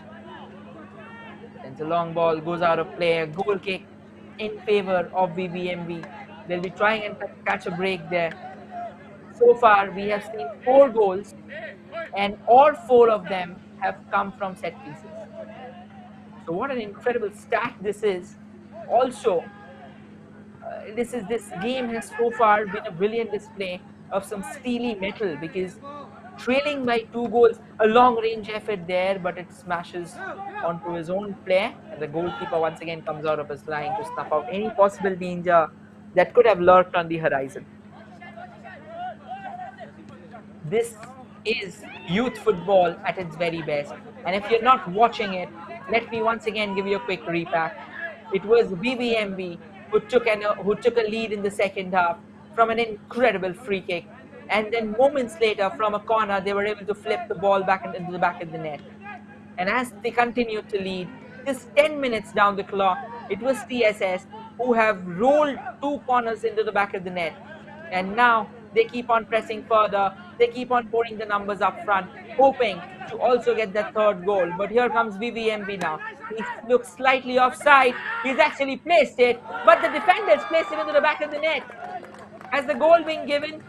It's a long ball, goes out of play, a goal kick in favor of BBMB. They'll be trying and catch a break there. So far, we have seen 4 goals, and all 4 of them have come from set pieces. So what an incredible stat this is. Also, this game has so far been a brilliant display of some steely metal, because trailing by 2 goals, a long-range effort there, but it smashes onto his own player, and the goalkeeper once again comes out of his line to snuff out any possible danger that could have lurked on the horizon. This is youth football at its very best, and if you're not watching it, let me once again give you a quick recap. It was BBMB who took a lead in the second half from an incredible free kick, and then moments later from a corner they were able to flip the ball back into the back of the net. And as they continued to lead, just 10 minutes down the clock, it was TSS who have rolled 2 corners into the back of the net. And now they keep on pressing further. They keep on pouring the numbers up front, hoping to also get that 3rd goal. But here comes BBMB now. He looks slightly offside. He's actually placed it, but the defenders placed it into the back of the net. Has the goal been given?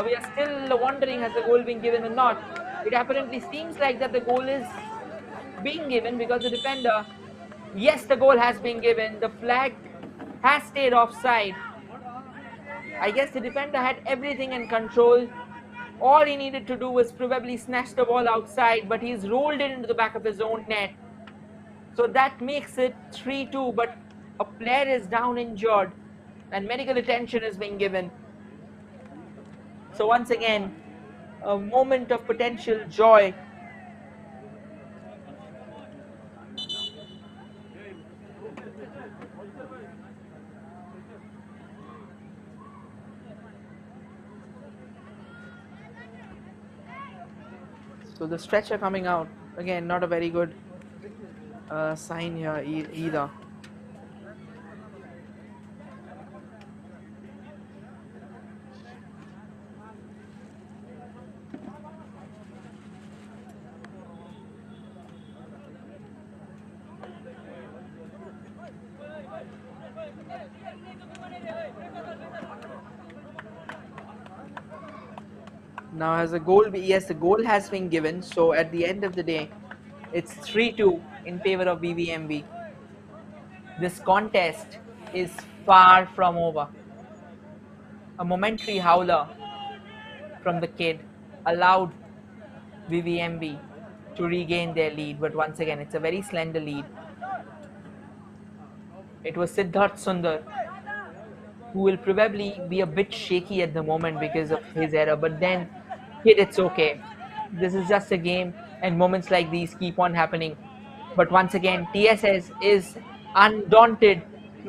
We are still wondering, has the goal been given or not. It apparently seems like that the goal is being given, because the defender, yes, the goal has been given. The flag has stayed offside. I guess the defender had everything in control. All he needed to do was probably snatch the ball outside, but he's rolled it into the back of his own net. So that makes it 3-2, but a player is down injured and medical attention is being given. So once again, a moment of potential joy. So the stretcher coming out, again, not a very good sign here either. Now has a goal, yes, the goal has been given. So at the end of the day, it's 3-2 in favor of BBMB. This contest is far from over. A momentary howler from the kid allowed BBMB to regain their lead, but once again, it's a very slender lead. It was Siddharth Sundar, who will probably be a bit shaky at the moment because of his error, but then, kid, it's okay. This is just a game, and moments like these keep on happening. But once again, TSS is undaunted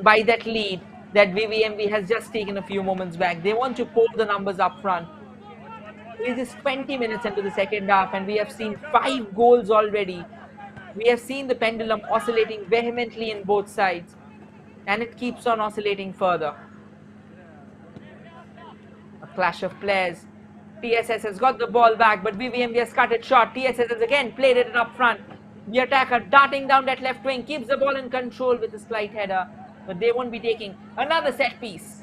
by that lead. that VVMB has just taken a few moments back. They want to pour the numbers up front. It is 20 minutes into the second half, and we have seen 5 goals already. We have seen the pendulum oscillating vehemently in both sides, and it keeps on oscillating further. A clash of players. TSS has got the ball back, but VVMB has cut it short. TSS has again played it up front. The attacker darting down that left wing, keeps the ball in control with a slight header, but they won't be taking another set piece.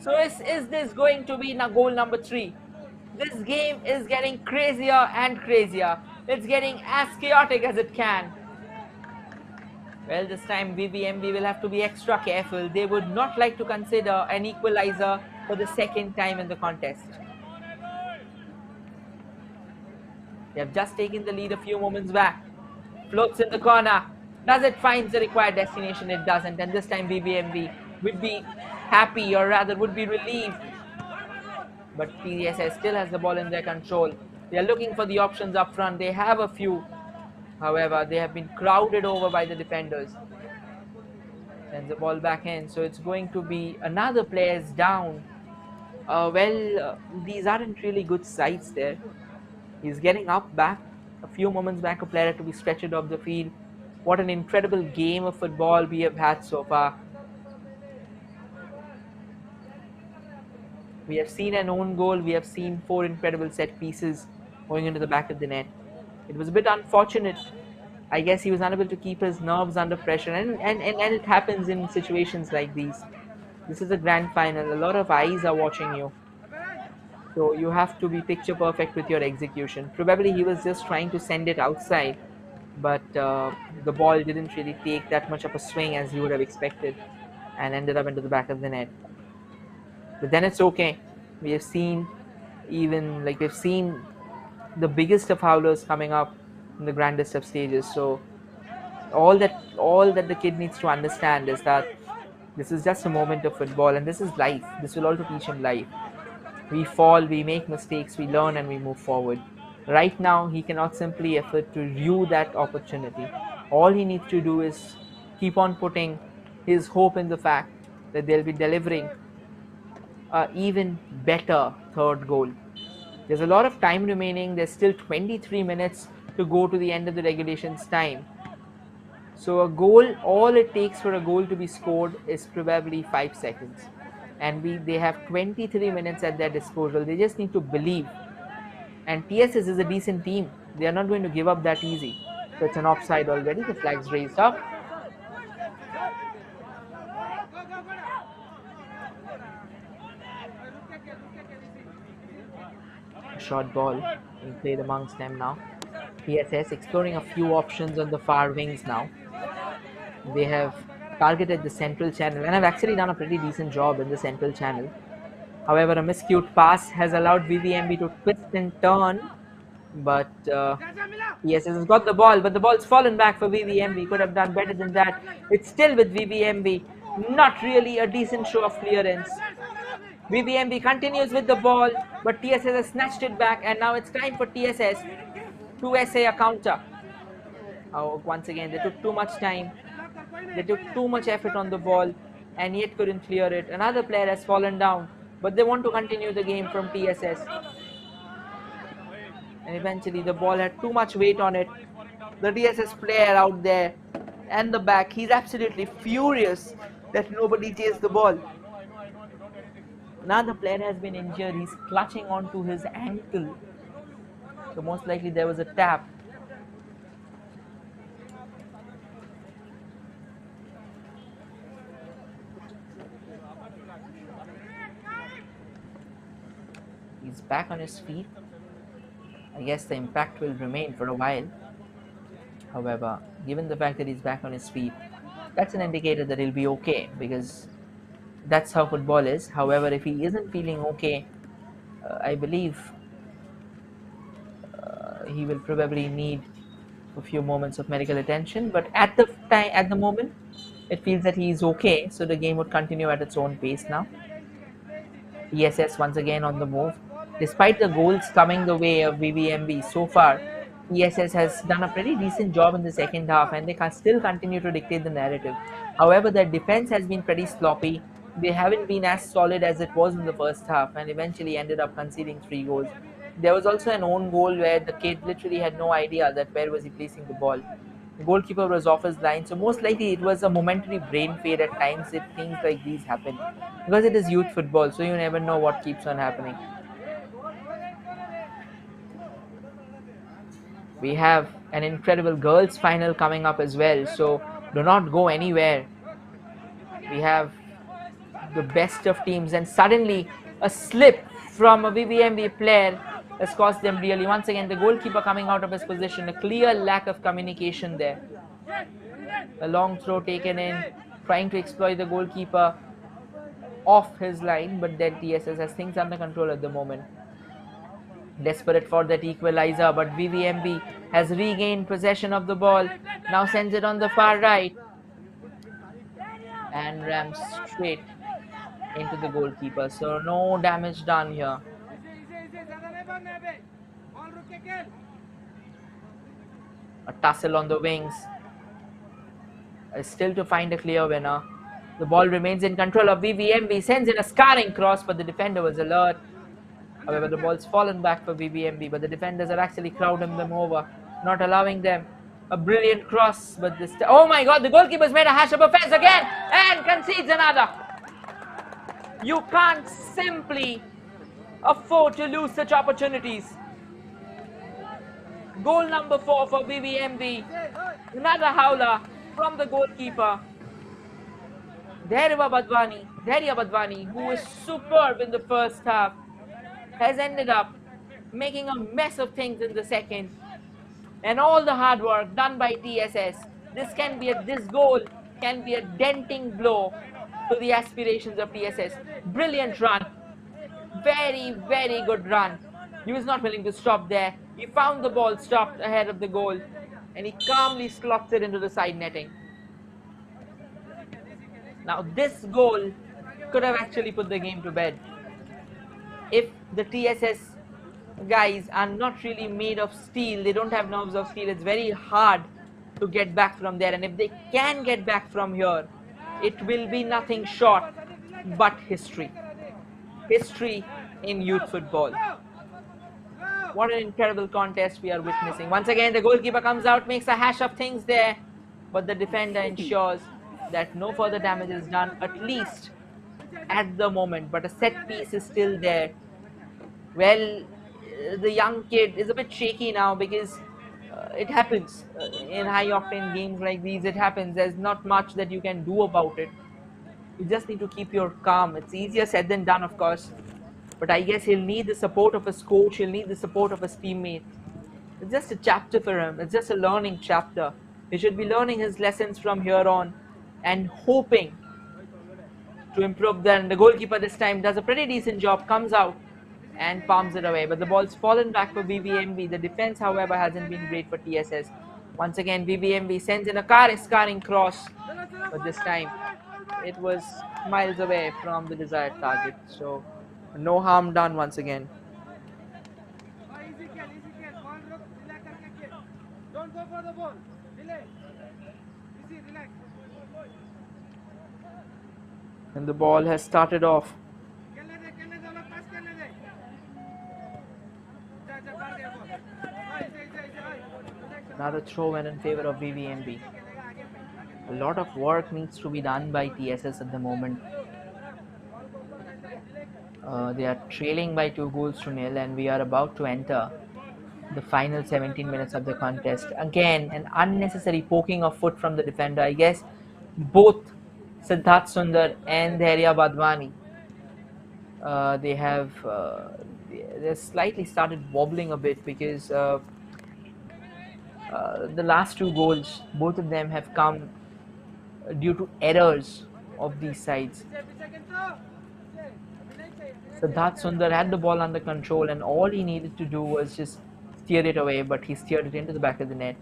So is this going to be goal number 3? This game is getting crazier and crazier. It's getting as chaotic as it can. Well, this time VVMB will have to be extra careful. They would not like to consider an equalizer for the second time in the contest. They have just taken the lead a few moments back. Floats in the corner. Does it find the required destination? It doesn't. And this time VVMB would be happy, or rather would be relieved. But TSS still has the ball in their control. They are looking for the options up front. They have a few. However, they have been crowded over by the defenders. Sends the ball back in. So it's going to be another player's down. These aren't really good sides there. He's getting up back. A few moments back, a player had to be stretched off the field. What an incredible game of football we have had so far. We have seen an own goal. We have seen 4 incredible set pieces going into the back of the net. It was a bit unfortunate. I guess he was unable to keep his nerves under pressure, and it happens in situations like these. This is a grand final. A lot of eyes are watching you. So you have to be picture perfect with your execution. Probably he was just trying to send it outside, but the ball didn't really take that much of a swing as you would have expected, and ended up into the back of the net. But then it's okay. We have seen we've seen the biggest of howlers coming up in the grandest of stages. So all that the kid needs to understand is that this is just a moment of football, and this is life. This will also teach him life. We fall, we make mistakes, we learn, and we move forward. Right now, he cannot simply afford to rue that opportunity. All he needs to do is keep on putting his hope in the fact that they'll be delivering an even better third goal. There's a lot of time remaining. There's still 23 minutes to go to the end of the regulations time. So a goal, all it takes for a goal to be scored is probably 5 seconds. And they have 23 minutes at their disposal. They just need to believe. And TSS is a decent team. They are not going to give up that easy. So it's an offside already. The flag's raised up. A short ball being played amongst them now. TSS exploring a few options on the far wings now. They have targeted the central channel, and have actually done a pretty decent job in the central channel. However, a miscued pass has allowed VVMB to twist and turn, but TSS has got the ball, but the ball's fallen back for VVMB. Could have done better than that. It's still with VVMB. Not really a decent show of clearance. VVMB continues with the ball, but TSS has snatched it back, and now it's time for TSS to essay a counter. Once again, they took too much time. They took too much effort on the ball and yet couldn't clear it. Another player has fallen down, but they want to continue the game from TSS. And eventually the ball had too much weight on it. The TSS player out there and the back, he's absolutely furious that nobody chased the ball. Another player has been injured. He's clutching onto his ankle. So most likely there was a tap. He's back on his feet. I guess the impact will remain for a while. However, given the fact that he's back on his feet, that's an indicator that he'll be okay, because that's how football is. However, if he isn't feeling okay, I believe he will probably need a few moments of medical attention. But at the moment, it feels that he is okay, so the game would continue at its own pace now. TSS once again on the move. Despite the goals coming the way of VVMB so far, TSS has done a pretty decent job in the second half, and they can still continue to dictate the narrative. However, their defense has been pretty sloppy. they haven't been as solid as it was in the first half, and eventually ended up conceding 3 goals. There was also an own goal where the kid literally had no idea that where was he placing the ball. The goalkeeper was off his line, so most likely it was a momentary brain fade. At times if things like these happen, because it is youth football, so you never know what keeps on happening. We have an incredible girls final coming up as well, so do not go anywhere. We have the best of teams, and suddenly a slip from a VVMB player has cost them really. Once again, the goalkeeper coming out of his position, a clear lack of communication there. A long throw taken in, trying to exploit the goalkeeper off his line, but then TSS has things under control at the moment. Desperate for that equalizer, but VVMB has regained possession of the ball, now sends it on the far right and rams straight into the goalkeeper, so no damage done here. A tussle on the wings, still to find a clear winner. The ball remains in control of VVMB, sends in a scarring cross, but the defender was alert. However, the ball's fallen back for VVMB, but the defenders are actually crowding them over, not allowing them. A brilliant cross, but this... oh my god, the goalkeeper's made a hash of offense again and concedes another. You can't simply afford to lose such opportunities. Goal number 4 for VVMB. Another howler from the goalkeeper. Daria Badwani, who was superb in the first half, has ended up making a mess of things in the second. And all the hard work done by TSS, this goal can be a denting blow to the aspirations of TSS. Brilliant run. Very, very good run. He was not willing to stop there. He found the ball stopped ahead of the goal, and he calmly slots it into the side netting. Now this goal could have actually put the game to bed. If the TSS guys are not really made of steel, they don't have nerves of steel, it's very hard to get back from there. And if they can get back from here, it will be nothing short but history. History in youth football. What an incredible contest we are witnessing. Once again, the goalkeeper comes out, makes a hash of things there, but the defender ensures that no further damage is done, at least at the moment. But a set piece is still there. Well, the young kid is a bit shaky now because it happens in high-octane games like these. It happens. There's not much that you can do about it. You just need to keep your calm. It's easier said than done, of course. But I guess he'll need the support of his coach. He'll need the support of his teammates. It's just a chapter for him. It's just a learning chapter. He should be learning his lessons from here on and hoping to improve them. The goalkeeper this time does a pretty decent job, comes out and palms it away. But the ball's fallen back for VVMB. The defense, however, hasn't been great for TSS. Once again, VVMB sends in a scarring cross. But this time, it was miles away from the desired target. So, no harm done once again. And the ball has started off. Another throw in favor of VVMB. A lot of work needs to be done by TSS at the moment. They are trailing by 2-0, and we are about to enter the final 17 minutes of the contest. Again, an unnecessary poking of foot from the defender. I guess both Siddharth Sundar and Daria Badwani, they slightly started wobbling a bit because the last 2 goals, both of them have come due to errors of these sides. Siddharth Sundar had the ball under control, and all he needed to do was just steer it away, but he steered it into the back of the net.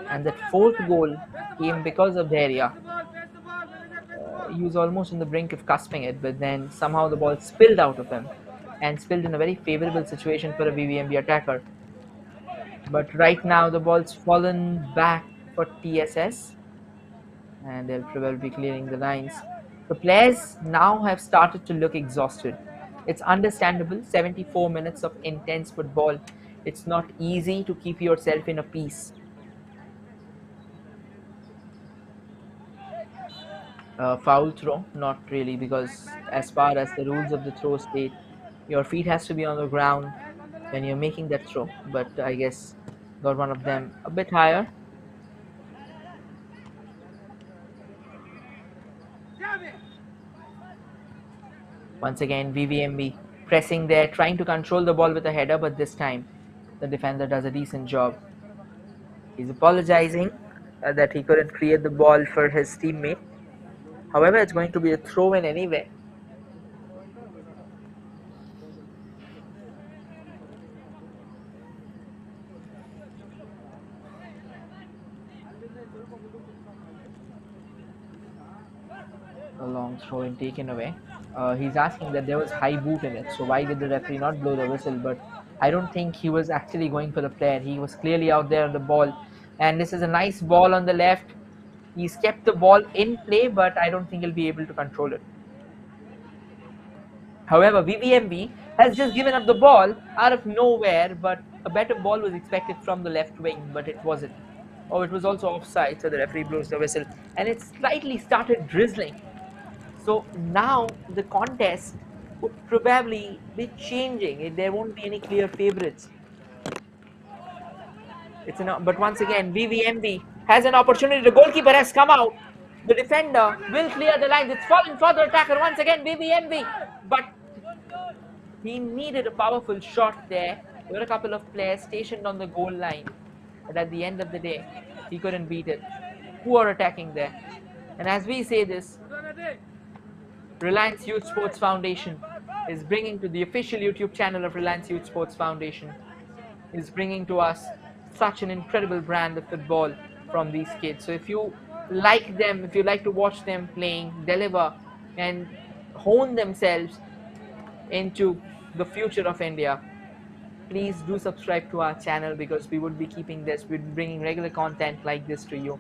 And that 4th goal came because of Daria. He was almost on the brink of cusping it, but then somehow the ball spilled out of him, and spilled in a very favorable situation for a VVMB attacker. But right now the ball's fallen back for TSS, and they'll probably be clearing the lines. The players now have started to look exhausted. It's understandable, 74 minutes of intense football. It's not easy to keep yourself in a peace. Foul throw, not really, because as far as the rules of the throw state, your feet has to be on the ground when you're making that throw. But I guess got one of them a bit higher. Once again, VVMB pressing there, trying to control the ball with a header, but this time the defender does a decent job. He's apologizing that he couldn't create the ball for his teammate. However, it's going to be a throw in anyway. A long throw in taken away. He's asking that there was high boot in it, so why did the referee not blow the whistle? But I don't think he was actually going for the player. He was clearly out there on the ball, and this is a nice ball on the left. He's kept the ball in play, but I don't think he'll be able to control it. However, VVMB has just given up the ball out of nowhere, but a better ball was expected from the left wing, but it wasn't. Oh, it was also offside, so the referee blows the whistle, and it slightly started drizzling. So now the contest would probably be changing. There won't be any clear favorites. But once again, VVMB has an opportunity. The goalkeeper has come out. The defender will clear the lines. It's fallen for the attacker once again, VVMB. But he needed a powerful shot there. There were a couple of players stationed on the goal line. But at the end of the day, he couldn't beat it. Poor attacking there. And as we say this, Reliance Youth Sports Foundation is bringing to the official YouTube channel of Reliance Youth Sports Foundation is bringing to us such an incredible brand of football from these kids. So if you like them, if you like to watch them playing, deliver and hone themselves into the future of India, please do subscribe to our channel, because we would be keeping this, we'll be bringing regular content like this to you.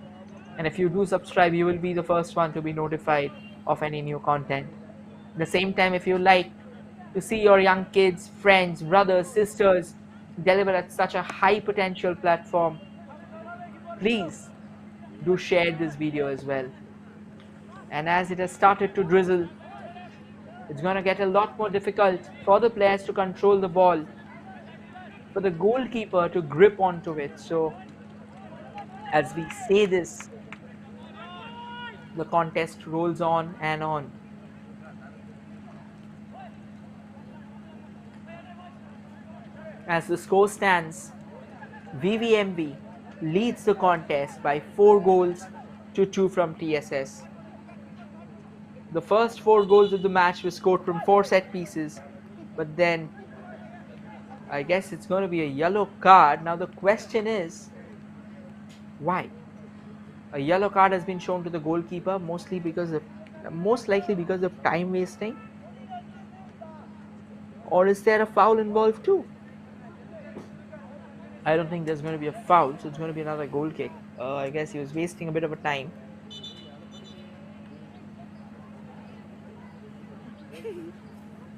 And if you do subscribe, you will be the first one to be notified of any new content. At the same time, if you like to see your young kids, friends, brothers, sisters deliver at such a high potential platform, please do share this video as well. And as it has started to drizzle, it's going to get a lot more difficult for the players to control the ball, for the goalkeeper to grip onto it. So as we say this, the contest rolls on and on. As the score stands, VVMB leads the contest by 4 goals to 2 from TSS. The first 4 goals of the match were scored from 4 set pieces, but then I guess it's going to be a yellow card. Now the question is, why? A yellow card has been shown to the goalkeeper, most likely because of time wasting. Or is there a foul involved too? I don't think there's going to be a foul, so it's going to be another goal kick. I guess he was wasting a bit of a time.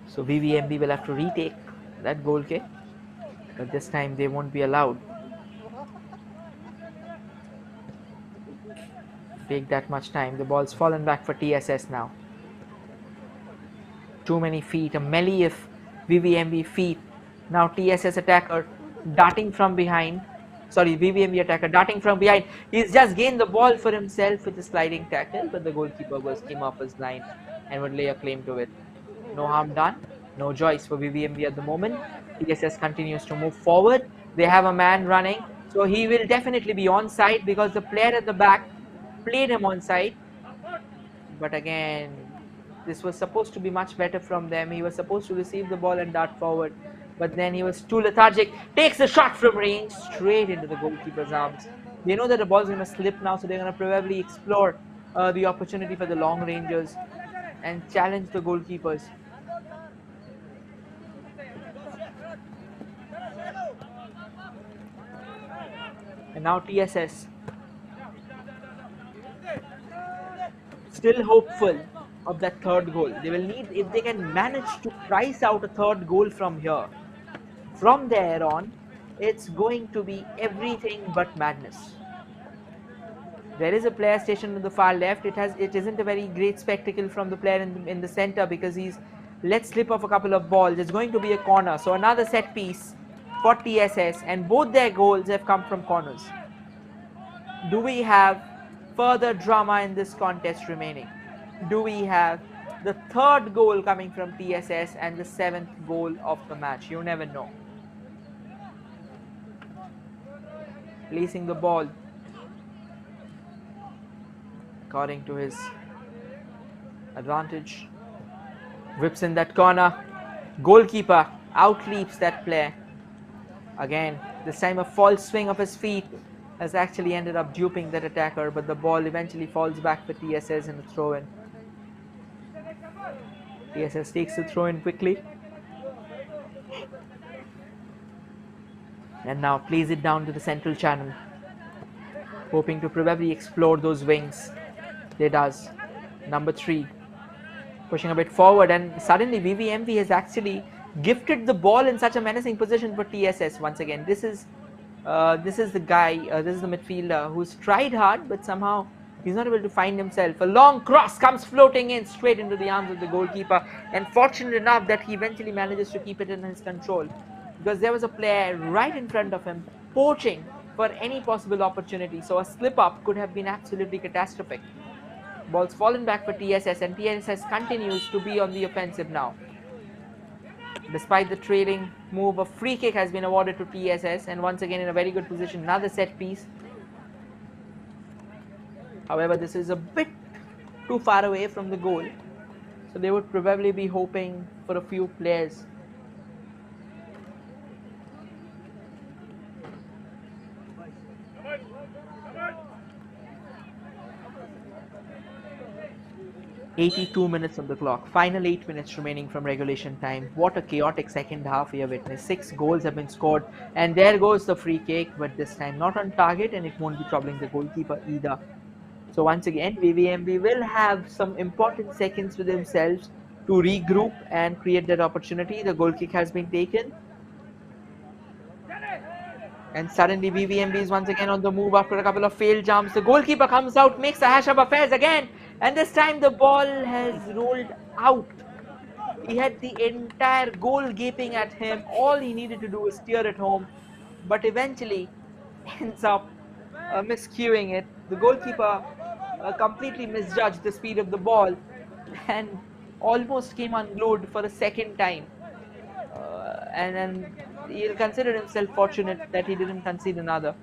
So VVMB will have to retake that goal kick, but this time they won't be allowed take that much time. The ball's fallen back for TSS now. Too many feet, a melee of VVMB feet. Now TSS attacker darting from behind. Sorry, VVMB attacker darting from behind. He's just gained the ball for himself with a sliding tackle, but the goalkeeper came off his line and would lay a claim to it. No harm done, no choice for VVMB at the moment. TSS continues to move forward. They have a man running, so he will definitely be onside because the player at the back played him onside. But again, this was supposed to be much better from them. He was supposed to receive the ball and dart forward, but then he was too lethargic. Takes a shot from range straight into the goalkeeper's arms. They know that the ball's going to slip now, so they're going to probably explore the opportunity for the long rangers and challenge the goalkeepers. And now TSS still hopeful of that third goal. They will need, if they can manage to price out a third goal from here, from there on, it's going to be everything but madness. There is a player stationed on the far left. It isn't a very great spectacle from the player in the center because he's let slip off a couple of balls. It's going to be a corner. So another set piece for TSS, and both their goals have come from corners. Do we have further drama in this contest remaining? Do we have the third goal coming from TSS and the 7th goal of the match? You never know. Placing the ball according to his advantage. Whips in that corner. Goalkeeper outleaps that player. Again, this time a false swing of his feet has actually ended up duping that attacker, but the ball eventually falls back for TSS in a throw-in. TSS takes the throw-in quickly. And now plays it down to the central channel, hoping to probably explore those wings. They does. Number 3 pushing a bit forward, and suddenly VVMV has actually gifted the ball in such a menacing position for TSS once again. This is the guy, this is the midfielder who's tried hard, but somehow he's not able to find himself. A long cross comes floating in straight into the arms of the goalkeeper, and fortunate enough that he eventually manages to keep it in his control, because there was a player right in front of him poaching for any possible opportunity. So a slip up could have been absolutely catastrophic. Ball's fallen back for TSS, and TSS continues to be on the offensive now. Despite the trailing move, a free kick has been awarded to TSS, and once again in a very good position, another set piece. However, this is a bit too far away from the goal, so they would probably be hoping for a few players. "82 minutes on the clock, final 8 minutes remaining from regulation time." What a chaotic second half we have witnessed. 6 goals have been scored, and there goes the free kick, but this time not on target, and it won't be troubling the goalkeeper either. So once again, VVMB will have some important seconds with themselves to regroup and create that opportunity. The goal kick has been taken, and suddenly VVMB is once again on the move after a couple of failed jumps. The goalkeeper comes out, makes a hash of affairs again, and this time the ball has rolled out. He had the entire goal gaping at him. All he needed to do was steer it home, but eventually ends up miscuing it. The goalkeeper completely misjudged the speed of the ball and almost came unglued for a second time. And he'll consider himself fortunate that he didn't concede another.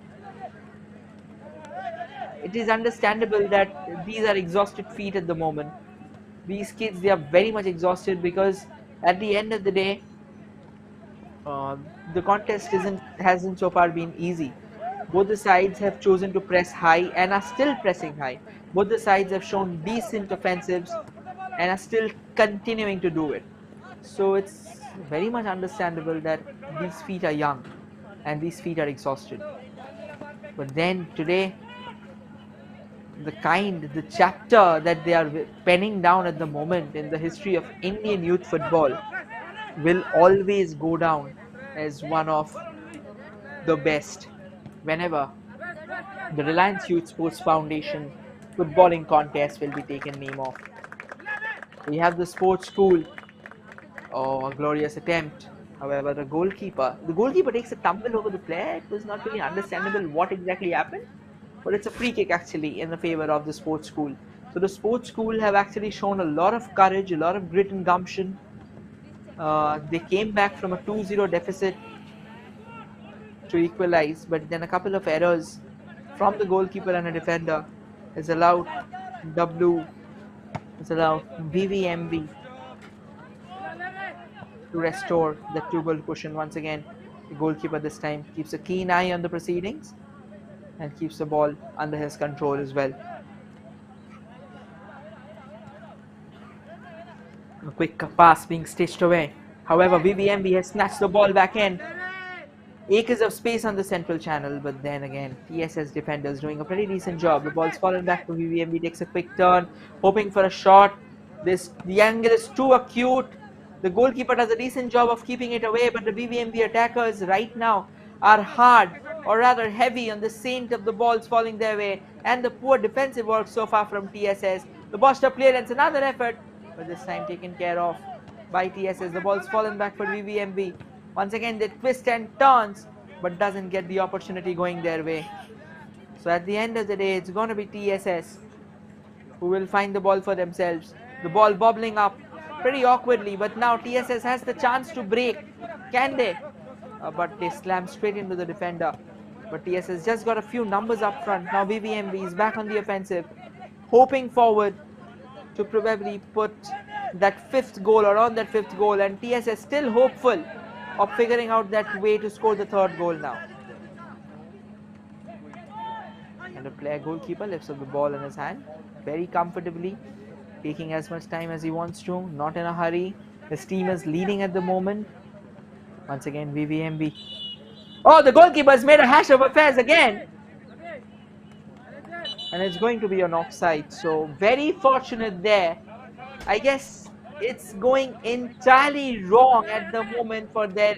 It is understandable that these are exhausted feet at the moment. These kids, they are very much exhausted, because at the end of the day, the contest hasn't so far been easy. Both the sides have chosen to press high and are still pressing high. Both the sides have shown decent offensives and are still continuing to do it. So it's very much understandable that these feet are young and these feet are exhausted. But then today, the chapter that they are penning down at the moment in the history of Indian youth football will always go down as one of the best whenever the Reliance Youth Sports Foundation footballing contest will be taken name of. We have the sports school. Oh, a glorious attempt. However, the goalkeeper takes a tumble over the player. It was not really understandable what exactly happened, but it's a free kick actually in the favor of the sports school. So the sports school have actually shown a lot of courage, a lot of grit and gumption. They came back from a 2-0 deficit to equalize, but then a couple of errors from the goalkeeper and a defender has allowed VVMB to restore the 2-goal cushion once again. The goalkeeper this time keeps a keen eye on the proceedings and keeps the ball under his control as well. A quick pass being stitched away. However, VVMB has snatched the ball back in. Acres of space on the central channel, but then again, TSS defenders doing a pretty decent job. The ball's fallen back to VVMB, takes a quick turn, hoping for a shot. The angle is too acute. The goalkeeper does a decent job of keeping it away, but the BVMB attackers right now are hard, or rather heavy, on the saint of the balls falling their way, and the poor defensive work so far from TSS. The Bosta clearance, another effort, but this time taken care of by TSS. The ball's fallen back for VVMB. Once again, they twist and turns, but doesn't get the opportunity going their way. So at the end of the day, it's going to be TSS who will find the ball for themselves. The ball bobbling up pretty awkwardly, but now TSS has the chance to break. Can they? But they slam straight into the defender. But TSS just got a few numbers up front. Now BVMB is back on the offensive, hoping forward to probably put that fifth goal or on that fifth goal, and TSS still hopeful of figuring out that way to score the third goal now. And the goalkeeper lifts up the ball in his hand very comfortably, taking as much time as he wants to, not in a hurry. His team is leading at the moment. Once again, VVMB. Oh, the goalkeeper's made a hash of affairs again. And it's going to be an offside. So very fortunate there. I guess it's going entirely wrong at the moment for their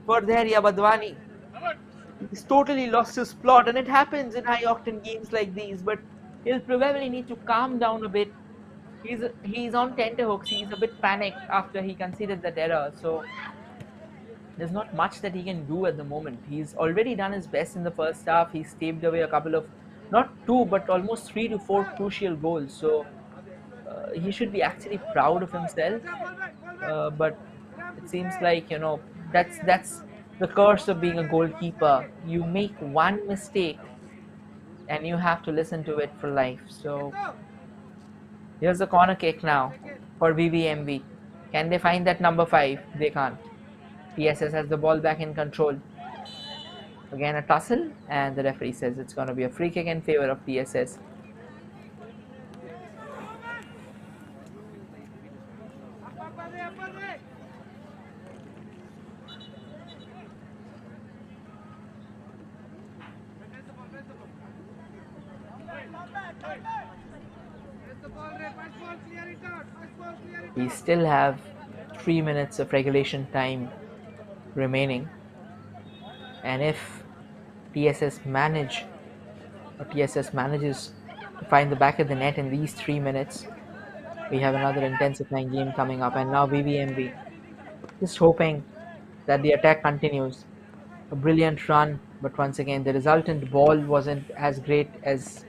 Badwani. He's totally lost his plot, and it happens in high-octane games like these, but he'll probably need to calm down a bit. He's on tenterhooks. He's a bit panicked after he conceded that error, so there's not much that he can do at the moment. He's already done his best in the first half. He staved away a couple of, not two, but almost 3 to 4 crucial goals, so he should be actually proud of himself, but it seems like, you know, that's the curse of being a goalkeeper. You make one mistake and you have to listen to it for life. So here's the corner kick now for VVMB. Can they find that number 5? They can't. TSS has the ball back in control. Again a tussle, and the referee says it's going to be a free kick in favor of TSS. We still have 3 minutes of regulation time remaining, and if TSS manages to find the back of the net in these 3 minutes, we have another intensifying game coming up. And now VVMB just hoping that the attack continues. A brilliant run, but once again the resultant ball wasn't as great as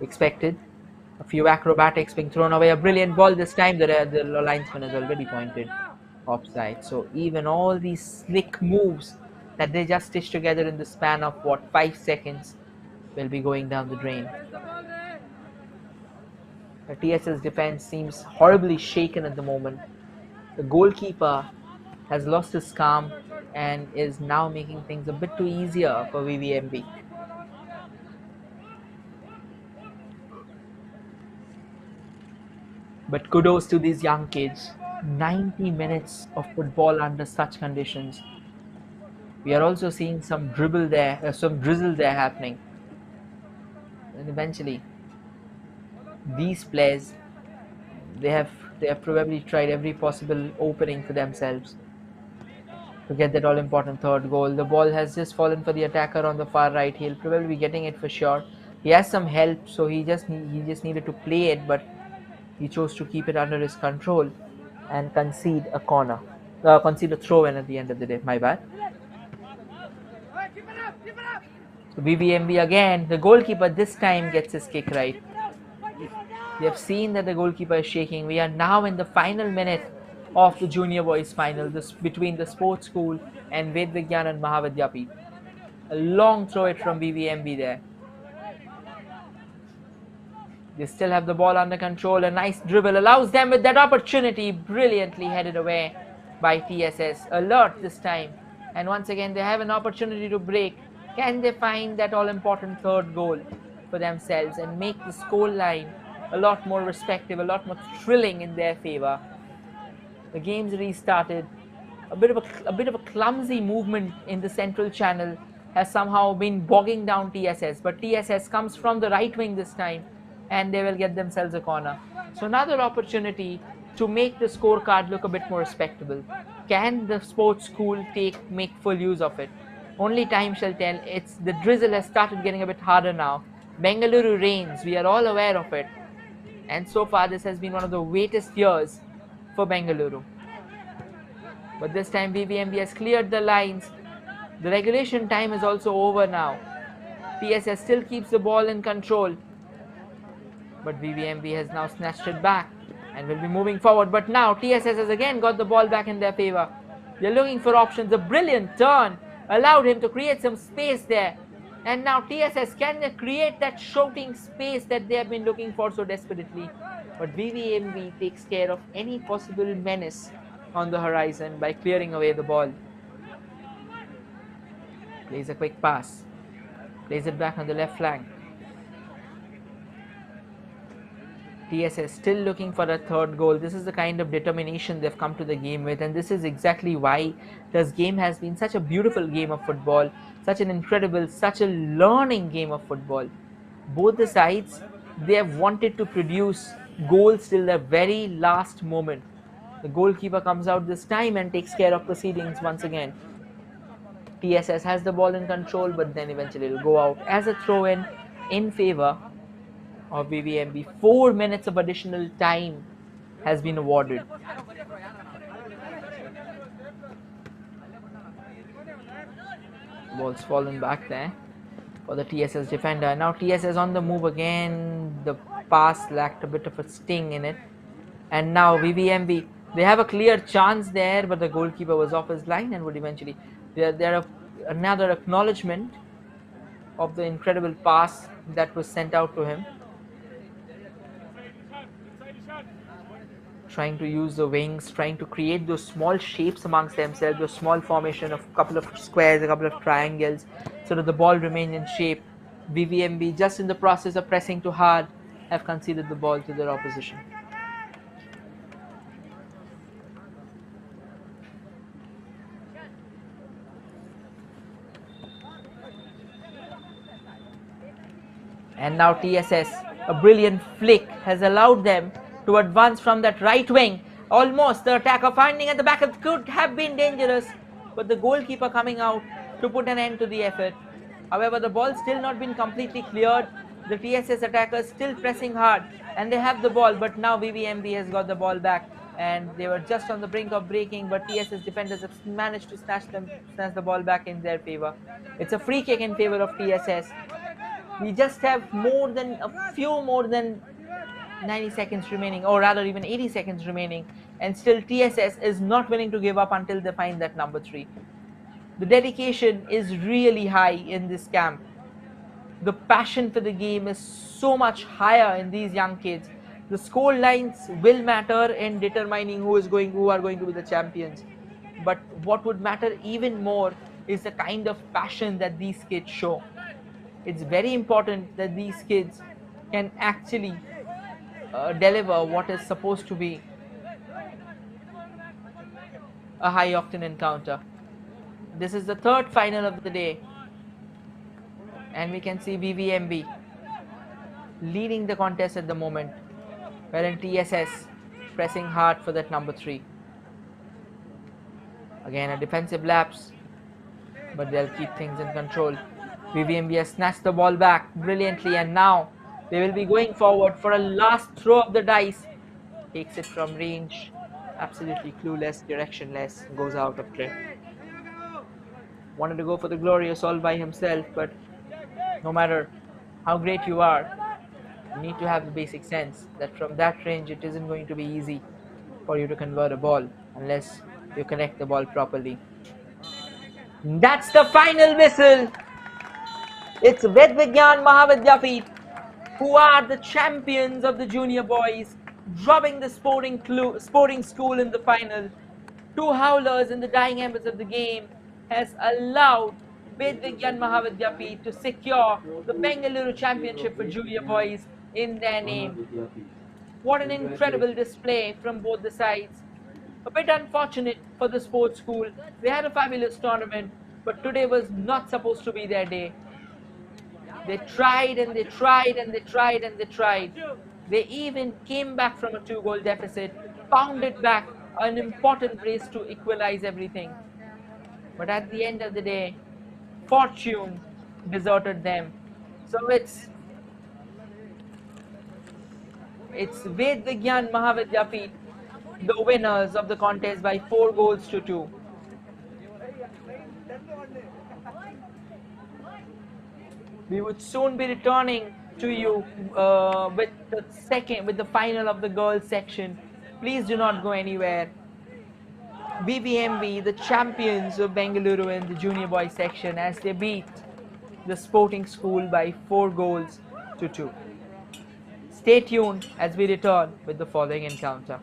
expected. A few acrobatics being thrown away. A brilliant ball this time. The linesman has already pointed offside. So even all these slick moves that they just stitched together in the span of 5 seconds will be going down the drain. The TSS defense seems horribly shaken at the moment. The goalkeeper has lost his calm and is now making things a bit too easier for VVMB. But kudos to these young kids. 90 minutes of football under such conditions. We are also seeing some drizzle there happening. And eventually, these players, they have probably tried every possible opening for themselves to get that all-important third goal. The ball has just fallen for the attacker on the far right. He'll probably be getting it for sure. He has some help, so he just needed to play it, but he chose to keep it under his control and concede a corner. Concede a throw-in at the end of the day. My bad. So VVMB again. The goalkeeper this time gets his kick right. We have seen that the goalkeeper is shaking. We are now in the final minute of the junior boys final, between the sports school and Ved Vignana Maha Vidya Peeth. A long throw it from VVMB there. They still have the ball under control. A nice dribble allows them with that opportunity. Brilliantly headed away by TSS. Alert this time. And once again, they have an opportunity to break. Can they find that all-important third goal for themselves and make the score line a lot more respective, a lot more thrilling in their favor? The game's restarted. A bit of a clumsy movement in the central channel has somehow been bogging down TSS. But TSS comes from the right wing this time, and they will get themselves a corner. So another opportunity to make the scorecard look a bit more respectable. Can the sports school make full use of it? Only time shall tell. The drizzle has started getting a bit harder now. Bengaluru rains, we are all aware of it. And so far this has been one of the wettest years for Bengaluru. But this time VVMB has cleared the lines. The regulation time is also over now. TSS still keeps the ball in control. But VVMB has now snatched it back and will be moving forward. But now TSS has again got the ball back in their favor. They're looking for options. A brilliant turn allowed him to create some space there. And now TSS, can they create that shooting space that they have been looking for so desperately? But VVMB takes care of any possible menace on the horizon by clearing away the ball. Plays a quick pass. Plays it back on the left flank. TSS still looking for a third goal. This is the kind of determination they've come to the game with, and this is exactly why this game has been such a beautiful game of football, such an incredible, such a learning game of football. Both the sides, they have wanted to produce goals till the very last moment. The goalkeeper comes out this time and takes care of proceedings once again. TSS has the ball in control, but then eventually it will go out as a throw-in in favor of VVMB. 4 minutes of additional time has been awarded. Ball's fallen back there for the TSS defender. Now TSS on the move again. The pass lacked a bit of a sting in it. And now VVMB, they have a clear chance there, but the goalkeeper was off his line and would eventually... Another acknowledgement of the incredible pass that was sent out to him. Trying to use the wings, trying to create those small shapes amongst themselves, those small formation of a couple of squares, a couple of triangles, so that the ball remains in shape. VVMB, just in the process of pressing too hard, have conceded the ball to their opposition. And now TSS, a brilliant flick has allowed them to advance from that right wing. Almost the attacker finding at the back of could have been dangerous, but the goalkeeper coming out to put an end to the effort. However, the ball still not been completely cleared. The TSS attackers still pressing hard and they have the ball, but now VVMB has got the ball back and they were just on the brink of breaking, but TSS defenders have managed to snatch the ball back in their favor. It's a free kick in favor of TSS. We just have a few more than 90 seconds remaining, or rather even 80 seconds remaining, and still TSS is not willing to give up until they find that number 3. The dedication is really high in this camp. The passion for the game is so much higher in these young kids. The score lines will matter in determining who are going to be the champions. But what would matter even more is the kind of passion that these kids show. It's very important that these kids can actually deliver what is supposed to be a high-octane encounter. This is the third final of the day, and we can see VVMB leading the contest at the moment, wherein TSS pressing hard for that number 3. Again, a defensive lapse, but they'll keep things in control. VVMB has snatched the ball back brilliantly, and now they will be going forward for a last throw of the dice. Takes it from range, absolutely clueless, directionless, goes out of play. Wanted to go for the glorious all by himself, but no matter how great you are, you need to have the basic sense that from that range it isn't going to be easy for you to convert a ball unless you connect the ball properly. That's the final whistle. It's Ved Vignana Maha Vidya Peeth, who are the champions of the junior boys, dropping the sporting school in the final. 2 howlers in the dying embers of the game has allowed Ved Vignana Maha Vidya Peeth to secure the Bengaluru Championship for junior boys in their name. What an incredible display from both the sides. A bit unfortunate for the sports school. They had a fabulous tournament, but today was not supposed to be their day. They tried and they tried and they tried and they tried. They even came back from a 2-goal deficit, pounded back an important brace to equalize everything. But at the end of the day, fortune deserted them. So it's Ved Vignana Maha Vidya Peeth, the winners of the contest by 4 goals to 2. We would soon be returning to you with the final of the girls section. Please do not go anywhere. BBMB, the champions of Bengaluru in the junior boys section, as they beat the sporting school by 4 goals to 2. Stay tuned as we return with the following encounter.